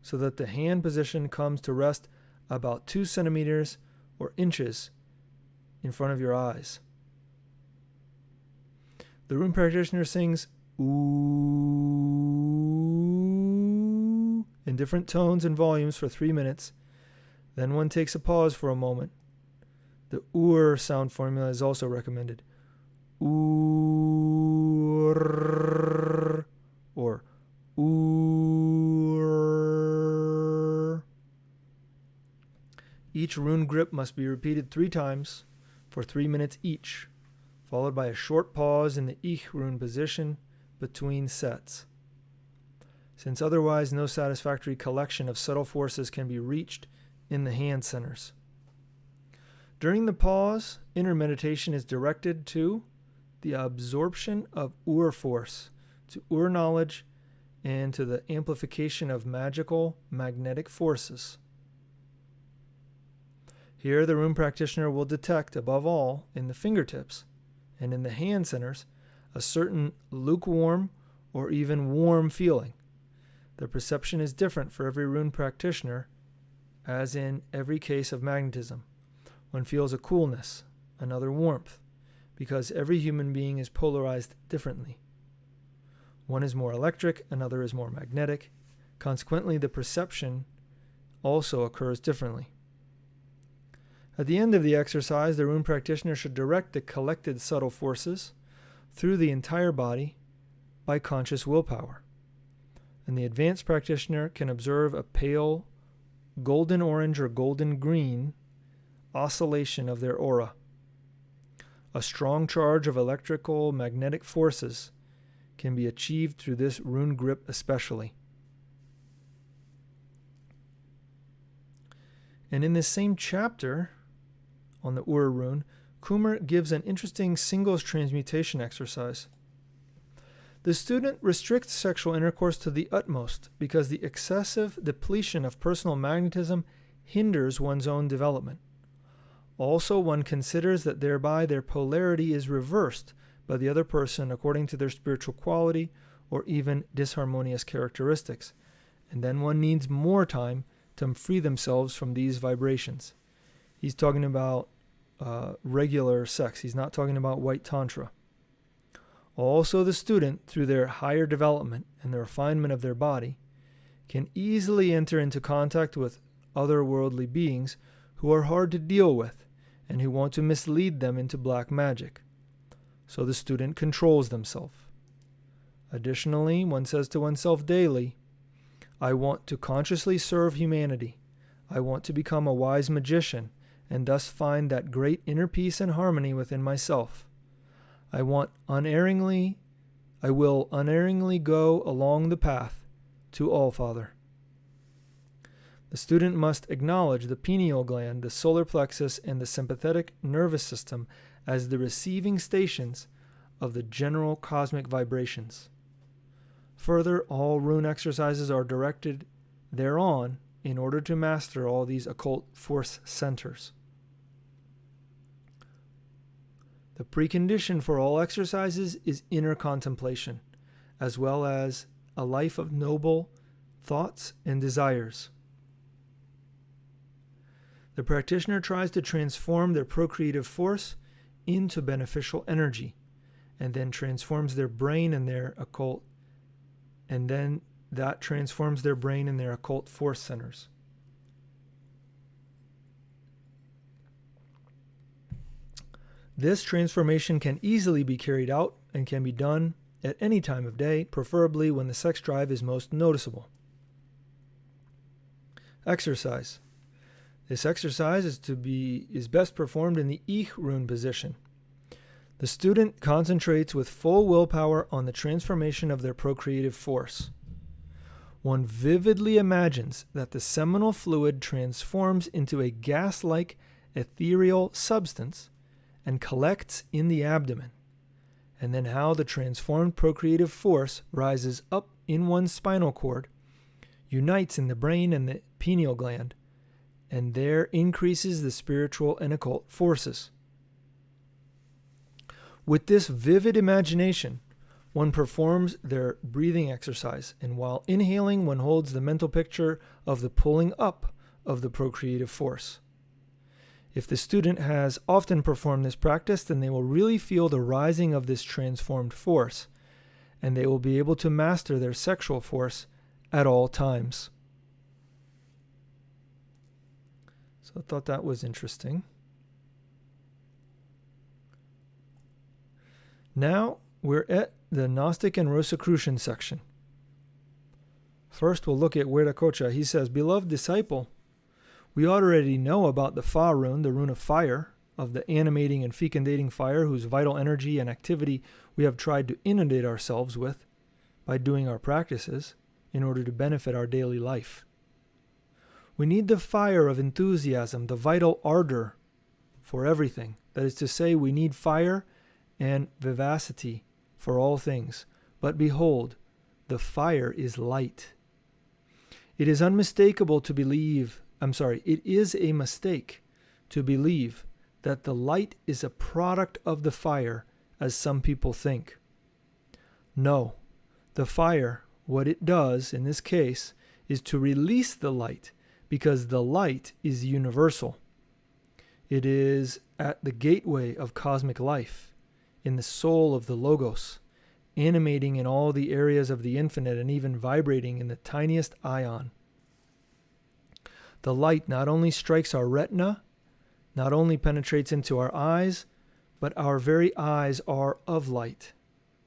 so that the hand position comes to rest about 2 centimeters or inches in front of your eyes. The rune practitioner sings ooh in different tones and volumes for 3 minutes. Then one takes a pause for a moment. The ur sound formula is also recommended. Ur or ur. Each rune grip must be repeated 3 times for 3 minutes each, followed by a short pause in the U-Rune position between sets. Since otherwise no satisfactory collection of subtle forces can be reached in the hand centers. During the pause, inner meditation is directed to the absorption of Ur force, to Ur knowledge, and to the amplification of magical magnetic forces. Here the rune practitioner will detect, above all, in the fingertips and in the hand centers, a certain lukewarm or even warm feeling. The perception is different for every rune practitioner, as in every case of magnetism. One feels a coolness, another warmth, because every human being is polarized differently. One is more electric, another is more magnetic. Consequently, the perception also occurs differently. At the end of the exercise, the rune practitioner should direct the collected subtle forces through the entire body by conscious willpower. And the advanced practitioner can observe a pale golden orange or golden green oscillation of their aura. A strong charge of electrical magnetic forces can be achieved through this rune grip especially. And in this same chapter on the U-Rune, Kummer gives an interesting singles transmutation exercise. The student restricts sexual intercourse to the utmost because the excessive depletion of personal magnetism hinders one's own development. Also, one considers that thereby their polarity is reversed by the other person according to their spiritual quality or even disharmonious characteristics, and then one needs more time to free themselves from these vibrations. He's talking about regular sex. He's not talking about white tantra. Also, the student, through their higher development and the refinement of their body, can easily enter into contact with otherworldly beings who are hard to deal with and who want to mislead them into black magic. So the student controls themselves. Additionally, one says to oneself daily, I want to consciously serve humanity. I want to become a wise magician and thus find that great inner peace and harmony within myself. I will unerringly go along the path to All Father. The student must acknowledge the pineal gland, the solar plexus, and the sympathetic nervous system as the receiving stations of the general cosmic vibrations. Further, all rune exercises are directed thereon in order to master all these occult force centers. The precondition for all exercises is inner contemplation, as well as a life of noble thoughts and desires. The practitioner tries to transform their procreative force into beneficial energy, and then transforms their brain and their occult, and then that transforms their brain and their occult force centers. This transformation can easily be carried out and can be done at any time of day, preferably when the sex drive is most noticeable. Exercise. This exercise is best performed in the U-Rune position. The student concentrates with full willpower on the transformation of their procreative force. One vividly imagines that the seminal fluid transforms into a gas-like ethereal substance and collects in the abdomen, and then how the transformed procreative force rises up in one's spinal cord, unites in the brain and the pineal gland, and there increases the spiritual and occult forces. With this vivid imagination, one performs their breathing exercise, and while inhaling, one holds the mental picture of the pulling up of the procreative force. If the student has often performed this practice, then they will really feel the rising of this transformed force, and they will be able to master their sexual force at all times. So I thought that was interesting. Now we're at the Gnostic and Rosicrucian section. First, we'll look at Huiracocha. He says, "Beloved disciple, we already know about the Fa rune, the rune of fire, of the animating and fecundating fire, whose vital energy and activity we have tried to inundate ourselves with by doing our practices in order to benefit our daily life. We need the fire of enthusiasm, the vital ardor for everything. That is to say, we need fire and vivacity for all things. But behold, the fire is light. It is unmistakable to believe, it is a mistake to believe that the light is a product of the fire, as some people think. No, the fire, what it does in this case, is to release the light, because the light is universal. It is at the gateway of cosmic life, in the soul of the Logos, animating in all the areas of the infinite and even vibrating in the tiniest ion. The light not only strikes our retina, not only penetrates into our eyes, but our very eyes are of light.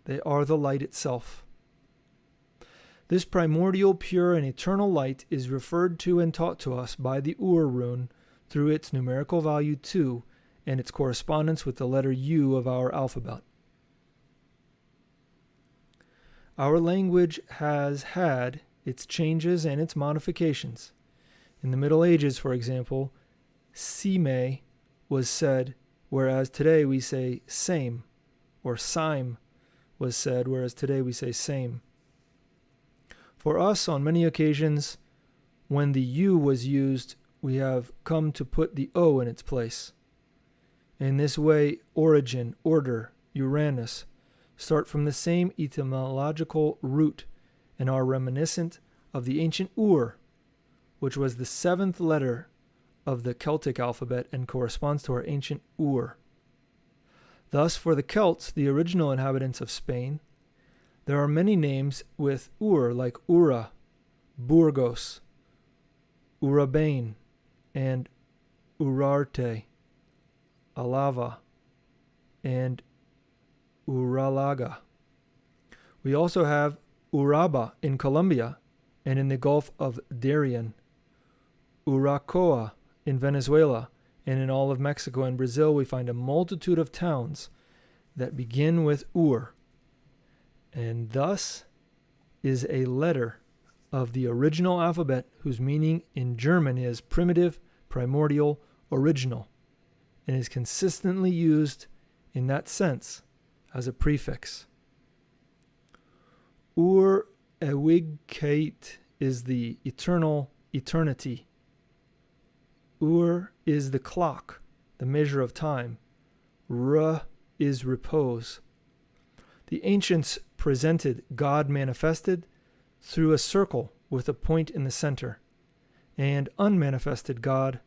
They are the light itself. This primordial, pure, and eternal light is referred to and taught to us by the U-Rune through its numerical value 2 and its correspondence with the letter U of our alphabet. Our language has had its changes and its modifications. In the Middle Ages, for example, Sime was said, whereas today we say same, or Sime was said, whereas today we say same. For us, on many occasions, when the U was used, we have come to put the O in its place. In this way, origin, order, Uranus start from the same etymological root and are reminiscent of the ancient Ur, which was the 7th letter of the Celtic alphabet and corresponds to our ancient Ur. Thus, for the Celts, the original inhabitants of Spain, there are many names with Ur, like Ura, Burgos, Urabain, and Urarte, Alava, and Uralaga. We also have Uraba in Colombia and in the Gulf of Darien, Huiracocha in Venezuela, and in all of Mexico and Brazil, we find a multitude of towns that begin with Ur, and thus is a letter of the original alphabet whose meaning in German is primitive, primordial, original, and is consistently used in that sense as a prefix. Ur Ewigkeit is the eternal eternity. Ur is the clock, the measure of time. Ra is repose. The ancients presented God manifested through a circle with a point in the center, and unmanifested God,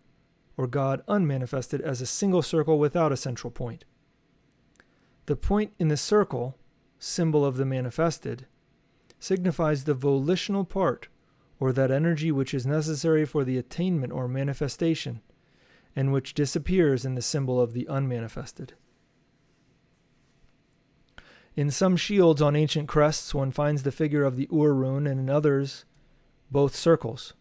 or God unmanifested, as a single circle without a central point. The point in the circle, symbol of the manifested, signifies the volitional part, or that energy which is necessary for the attainment or manifestation, and which disappears in the symbol of the unmanifested. In some shields on ancient crests, one finds the figure of the U-Rune, and in others, both circles.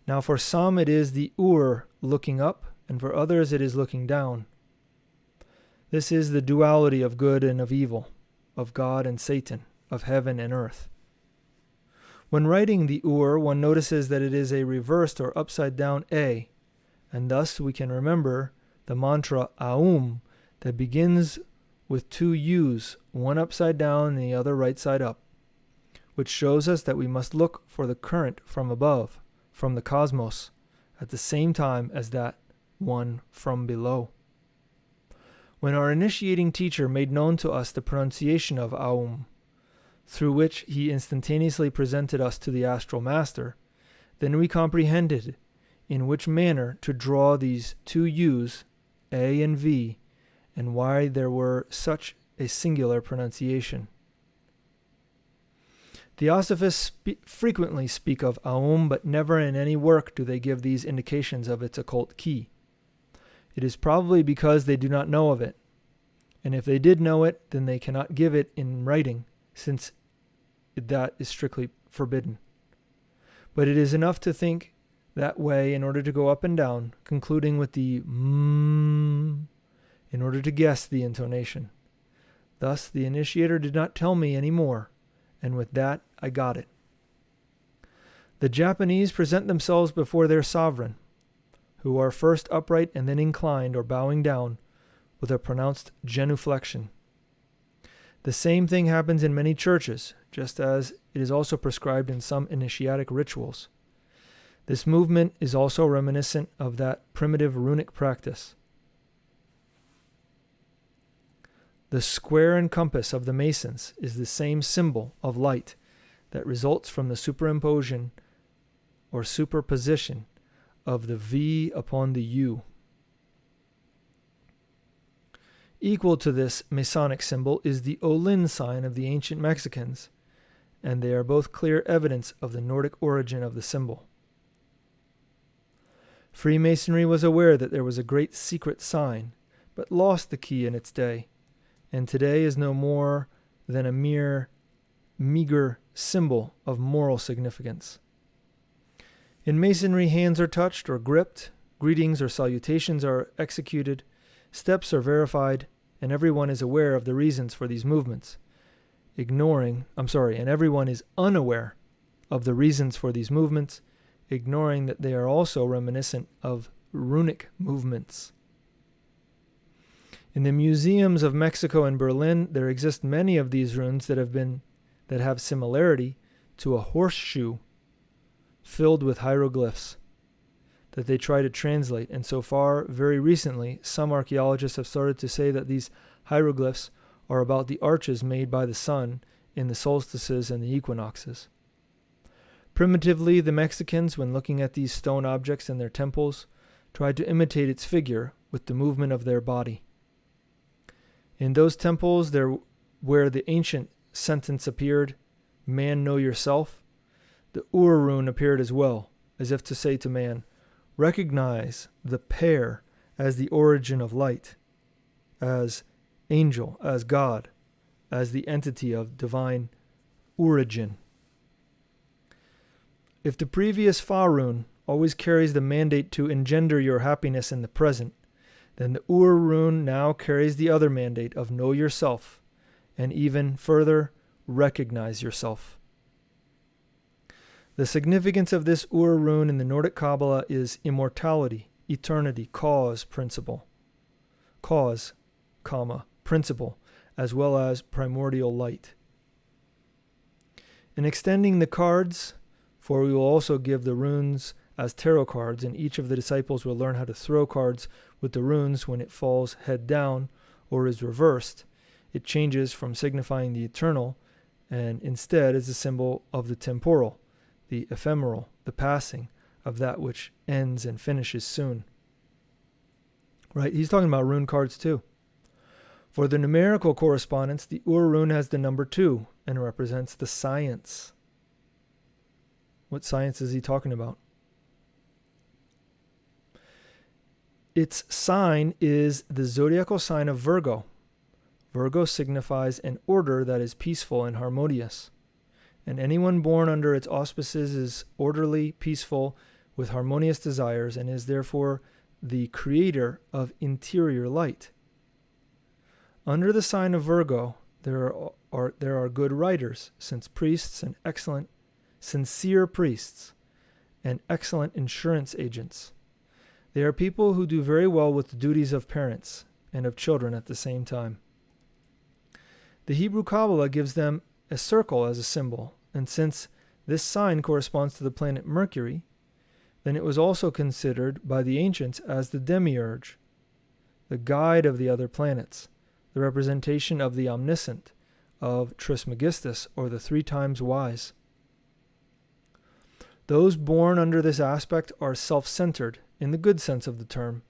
Now for some it is the Ur looking up, and for others it is looking down. This is the duality of good and of evil, of God and Satan, of heaven and earth. When writing the Ur, one notices that it is a reversed or upside down A, and thus we can remember the mantra Aum that begins with two U's, one upside down and the other right side up, which shows us that we must look for the current from above, from the cosmos, at the same time as that one from below. When our initiating teacher made known to us the pronunciation of Aum, through which he instantaneously presented us to the astral master, then we comprehended in which manner to draw these two U's, A and V, and why there were such a singular pronunciation. Theosophists frequently speak of Aum, but never in any work do they give these indications of its occult key. It is probably because they do not know of it, and if they did know it, then they cannot give it in writing, since that is strictly forbidden. But it is enough to think that way in order to go up and down, concluding with the in order to guess the intonation. Thus the initiator did not tell me any more, and with that I got it. The Japanese present themselves before their sovereign, who are first upright and then inclined or bowing down, with a pronounced genuflection. The same thing happens in many churches, just as it is also prescribed in some initiatic rituals. This movement is also reminiscent of that primitive runic practice. The square and compass of the Masons is the same symbol of light that results from the superimposition or superposition of the V upon the U. Equal to this Masonic symbol is the Olin sign of the ancient Mexicans, and they are both clear evidence of the Nordic origin of the symbol. Freemasonry was aware that there was a great secret sign, but lost the key in its day, and today is no more than a mere meager symbol of moral significance. In Masonry, hands are touched or gripped, greetings or salutations are executed, steps are verified, and everyone is aware of the reasons for these movements. And everyone is unaware of the reasons for these movements, ignoring that they are also reminiscent of runic movements. In the museums of Mexico and Berlin, there exist many of these runes that have similarity to a horseshoe filled with hieroglyphs that they try to translate, and so far, very recently, some archaeologists have started to say that these hieroglyphs are about the arches made by the sun in the solstices and the equinoxes. Primitively, the Mexicans, when looking at these stone objects in their temples, tried to imitate its figure with the movement of their body. In those temples where the ancient sentence appeared, "Man, know yourself," the U-Rune appeared as well, as if to say to man, recognize the pair as the origin of light, as angel, as God, as the entity of divine origin. If the previous Fa-rune always carries the mandate to engender your happiness in the present, then the U-Rune now carries the other mandate of know yourself, and even further, recognize yourself. The significance of this U-Rune in the Nordic Kabbalah is immortality, eternity, cause, principle. Cause, comma, principle, as well as primordial light. In extending the cards, for we will also give the runes as tarot cards, and each of the disciples will learn how to throw cards with the runes when it falls head down or is reversed. It changes from signifying the eternal and instead is a symbol of the temporal, the ephemeral, the passing of that which ends and finishes soon. Right? He's talking about rune cards too. For the numerical correspondence, the U-Rune has the number 2 and represents the science. What science is he talking about? Its sign is the zodiacal sign of Virgo. Virgo signifies an order that is peaceful and harmonious. And anyone born under its auspices is orderly, peaceful, with harmonious desires, and is therefore the creator of interior light. Under the sign of Virgo, there are good writers, since priests and excellent, sincere priests, and excellent insurance agents. They are people who do very well with the duties of parents and of children at the same time. The Hebrew Kabbalah gives them a circle as a symbol, and since this sign corresponds to the planet Mercury, then it was also considered by the ancients as the demiurge, the guide of the other planets, the representation of the omniscient, of Trismegistus, or the 3 times wise. Those born under this aspect are self-centered, in the good sense of the term,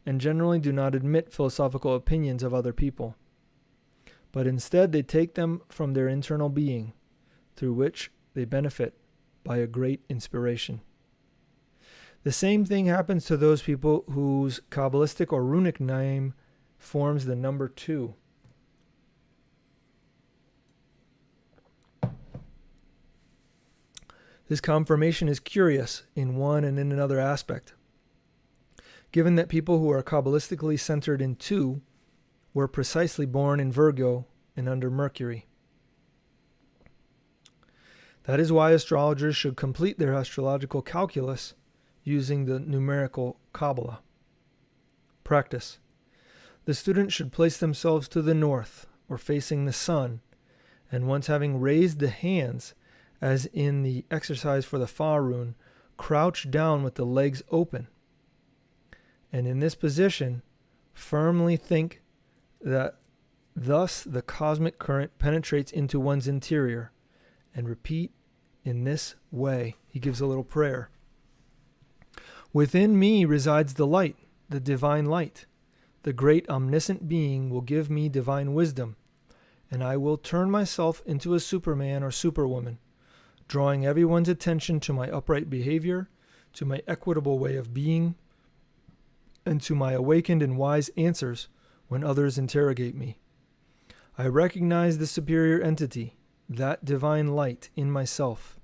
and generally do not admit philosophical opinions of other people, but instead they take them from their internal being, through which they benefit by a great inspiration. The same thing happens to those people whose Kabbalistic or runic name forms the number 2. This confirmation is curious in one and in another aspect, given that people who are Kabbalistically centered in 2 were precisely born in Virgo and under Mercury. That is why astrologers should complete their astrological calculus using the numerical Kabbalah. Practice. The student should place themselves to the north, or facing the sun, and once having raised the hands, as in the exercise for the Fa-rune, crouch down with the legs open. And in this position, firmly think that thus the cosmic current penetrates into one's interior, and repeat in this way. He gives a little prayer. Within me resides the light, the divine light. The great omniscient being will give me divine wisdom, and I will turn myself into a superman or superwoman, drawing everyone's attention to my upright behavior, to my equitable way of being, and to my awakened and wise answers when others interrogate me. I recognize the superior entity, that divine light in myself,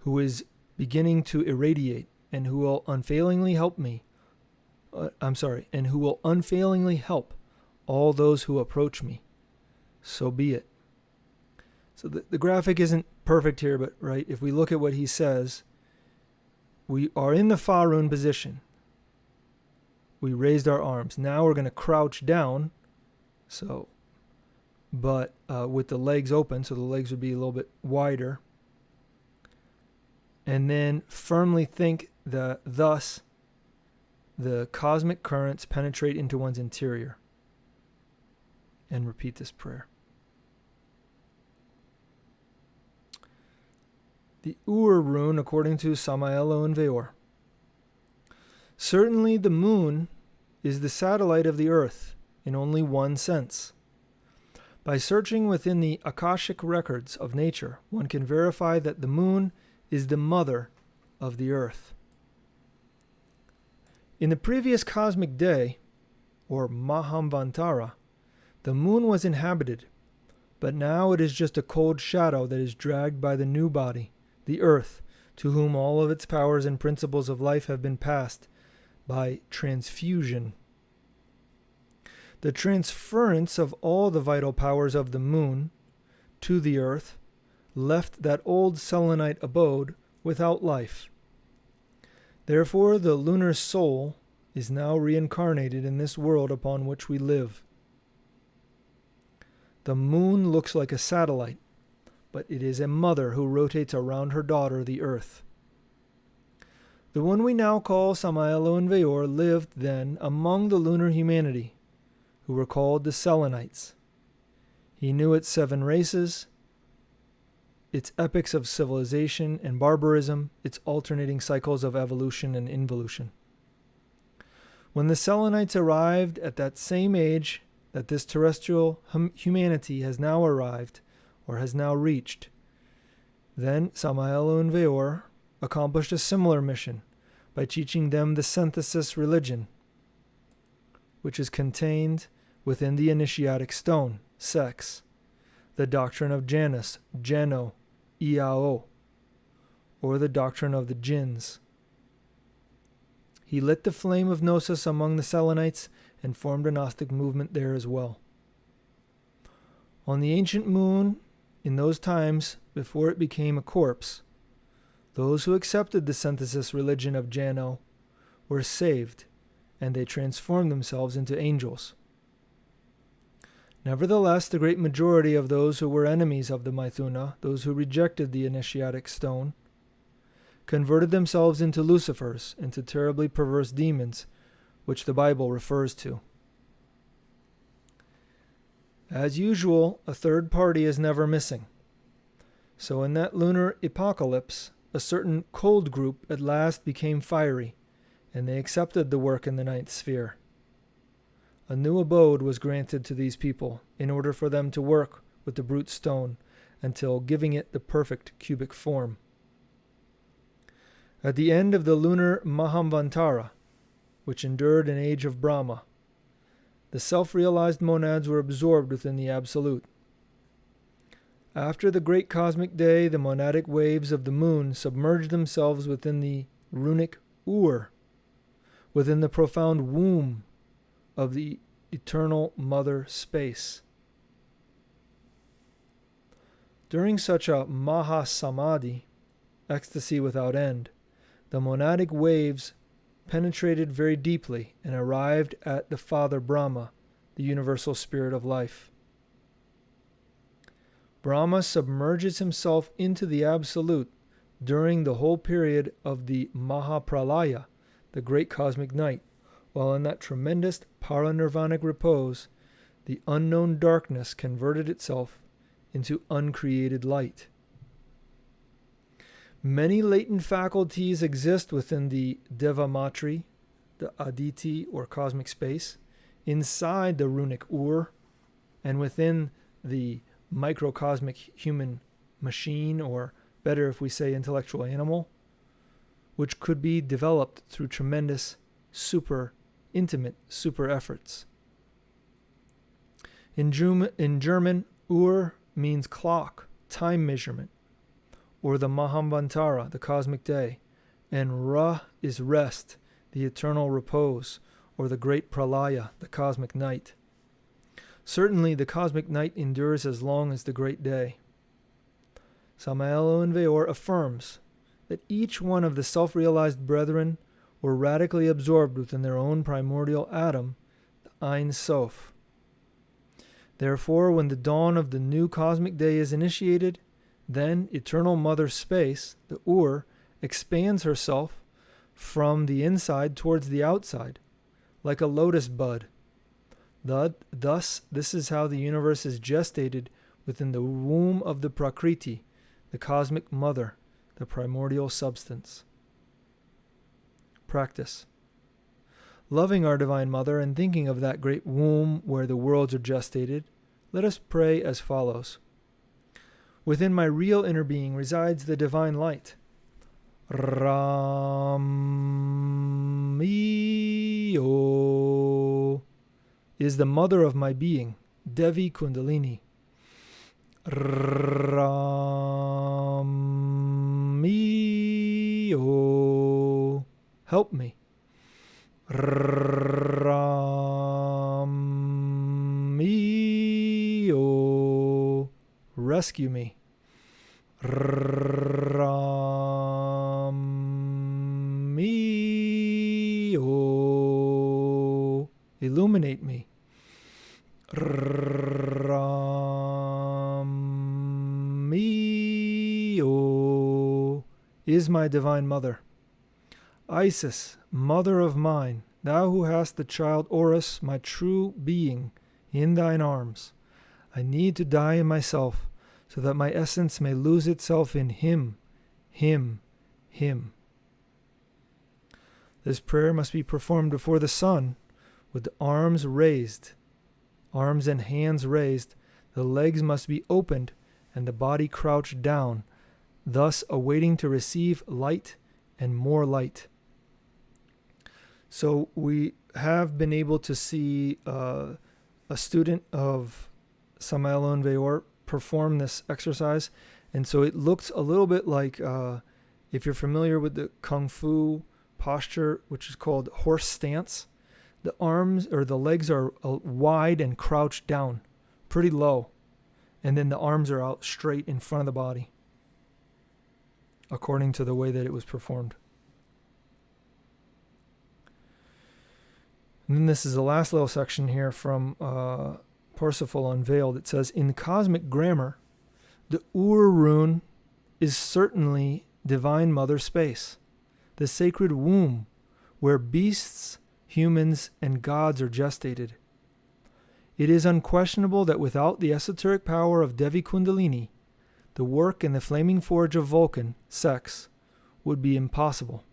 who is beginning to irradiate and who will unfailingly help and who will unfailingly help all those who approach me. So be it. So the graphic isn't perfect here, but right, if we look at what he says, we are in the Fa-rune position. We raised our arms. Now we're going to crouch down, but with the legs open, so the legs would be a little bit wider. And then firmly think that thus the cosmic currents penetrate into one's interior. And repeat this prayer. The U-Rune, according to Samael and Weor. Certainly the moon is the satellite of the earth in only one sense. By searching within the Akashic records of nature, one can verify that the moon is the mother of the earth. In the previous cosmic day, or Mahamvantara, the moon was inhabited, but now it is just a cold shadow that is dragged by the new body, the earth, to whom all of its powers and principles of life have been passed by transfusion. The transference of all the vital powers of the moon to the earth left that old selenite abode without life. Therefore, the lunar soul is now reincarnated in this world upon which we live. The moon looks like a satellite, but it is a mother who rotates around her daughter, the earth. The one we now call Samael and Weor lived then among the lunar humanity, who were called the Selenites. He knew its 7 races, its epochs of civilization and barbarism, its alternating cycles of evolution and involution. When the Selenites arrived at that same age that this terrestrial humanity has now arrived, or has now reached, then Samael and Weor accomplished a similar mission by teaching them the synthesis religion, which is contained within the initiatic stone, sex, the doctrine of Janus, Jano, Iao, or the doctrine of the jinns. He lit the flame of Gnosis among the Selenites and formed a Gnostic movement there as well. On the ancient moon, in those times before it became a corpse, those who accepted the synthesis religion of Jano were saved, and they transformed themselves into angels. Nevertheless, the great majority of those who were enemies of the Maithuna, those who rejected the initiatic stone, converted themselves into Lucifers, into terribly perverse demons, which the Bible refers to. As usual, a third party is never missing. So in that lunar apocalypse, a certain cold group at last became fiery, and they accepted the work in the ninth sphere. A new abode was granted to these people in order for them to work with the brute stone until giving it the perfect cubic form. At the end of the lunar Mahamvantara, which endured an age of Brahma, the self-realized monads were absorbed within the Absolute. After the great cosmic day, the monadic waves of the moon submerged themselves within the runic Ur, within the profound womb of the eternal mother space. During such a Mahasamadhi, ecstasy without end, the monadic waves penetrated very deeply and arrived at the Father Brahma, the universal spirit of life. Brahma submerges himself into the Absolute during the whole period of the Mahapralaya, the great cosmic night, while in that tremendous paranirvanic repose, the unknown darkness converted itself into uncreated light. Many latent faculties exist within the Devamatri, the Aditi or cosmic space, inside the runic Ur, and within the microcosmic human machine, or better if we say intellectual animal, which could be developed through tremendous intimate super efforts. In German, Ur means clock, time measurement, or the Mahamvantara, the cosmic day, and Ra is rest, the eternal repose, or the great Pralaya, the cosmic night. Certainly the cosmic night endures as long as the great day. Samael and Weor affirms that each one of the self-realized brethren were radically absorbed within their own primordial atom, the Ein Sof. Therefore, when the dawn of the new cosmic day is initiated, then eternal mother space, the Ur, expands herself from the inside towards the outside, like a lotus bud. Thus, this is how the universe is gestated within the womb of the Prakriti, the cosmic mother, the primordial substance. Practice. Loving our Divine Mother and thinking of that great womb where the worlds are gestated, let us pray as follows. Within my real inner being resides the divine light. Ram-io is the mother of my being, Devi Kundalini. Ram-io O, help me. Ram-o, rescue me. Ram-o, illuminate me. Ram-o, is my divine mother. Isis, mother of mine, thou who hast the child Urus, my true being, in thine arms. I need to die in myself, so that my essence may lose itself in him, him, him. This prayer must be performed before the sun, with the arms raised, arms and hands raised. The legs must be opened, and the body crouched down, thus awaiting to receive light and more light. So we have been able to see a student of Samael and Weor perform this exercise, and so it looks a little bit like if you're familiar with the Kung Fu posture, which is called horse stance. The arms or the legs are wide and crouched down, pretty low, and then the arms are out straight in front of the body, according to the way that it was performed. And then this is the last little section here from Parsifal Unveiled. It says, in cosmic grammar, the U-Rune is certainly divine mother space, the sacred womb where beasts, humans, and gods are gestated. It is unquestionable that without the esoteric power of Devi Kundalini, the work in the flaming forge of Vulcan, sex, would be impossible.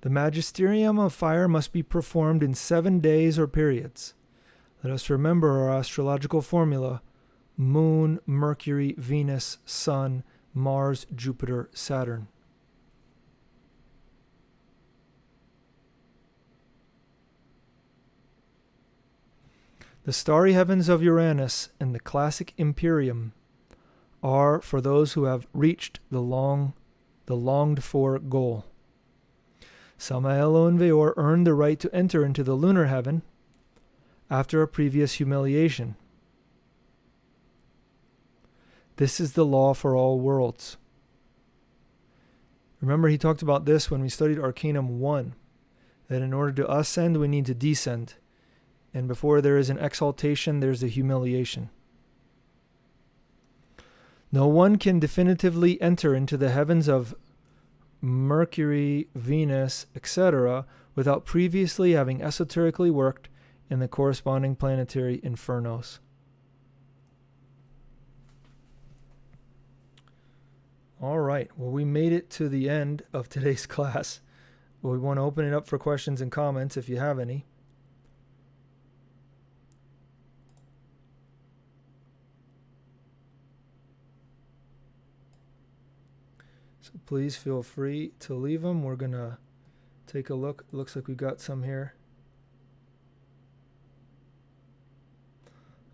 The magisterium of fire must be performed in 7 days or periods. Let us remember our astrological formula: Moon, Mercury, Venus, Sun, Mars, Jupiter, Saturn. The starry heavens of Uranus and the classic Imperium are for those who have reached the longed-for goal. Samael and Weor earned the right to enter into the lunar heaven after a previous humiliation. This is the law for all worlds. Remember, he talked about this when we studied Arcanum 1, that in order to ascend, we need to descend. And before there is an exaltation, there's a humiliation. No one can definitively enter into the heavens of Mercury, Venus, etc., without previously having esoterically worked in the corresponding planetary infernos. All right, well, we made it to the end of today's class. Well, we want to open it up for questions and comments if you have any. So please feel free to leave them. We're going to take a look. It looks like we got some here.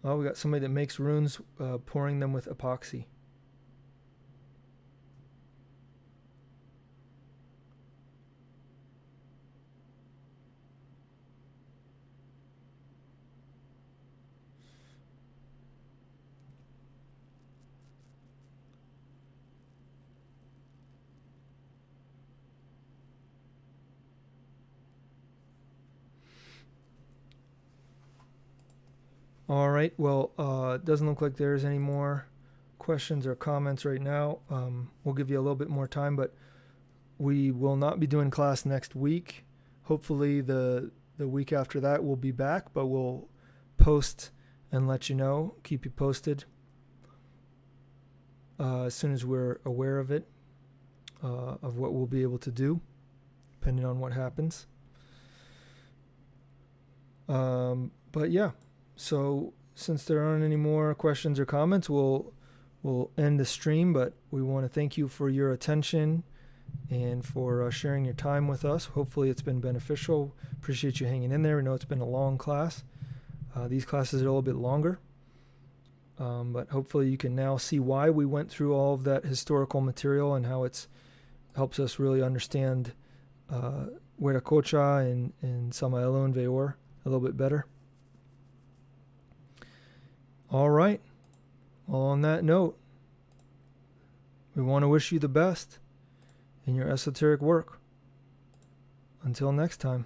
Oh, we got somebody that makes runes, pouring them with epoxy. All right, well, it doesn't look like there's any more questions or comments right now. We'll give you a little bit more time, but we will not be doing class next week. Hopefully the week after that we'll be back, but we'll post and let you know, keep you posted as soon as we're aware of it, of what we'll be able to do, depending on what happens. But yeah. So since there aren't any more questions or comments, we'll end the stream, but we want to thank you for your attention and for sharing your time with us. Hopefully it's been beneficial. Appreciate you hanging in there. We know it's been a long class. These classes are a little bit longer, but hopefully you can now see why we went through all of that historical material and how it's helps us really understand Huiracocha and Samael and Weor a little bit better. All right. Well, on that note, we want to wish you the best in your esoteric work. Until next time.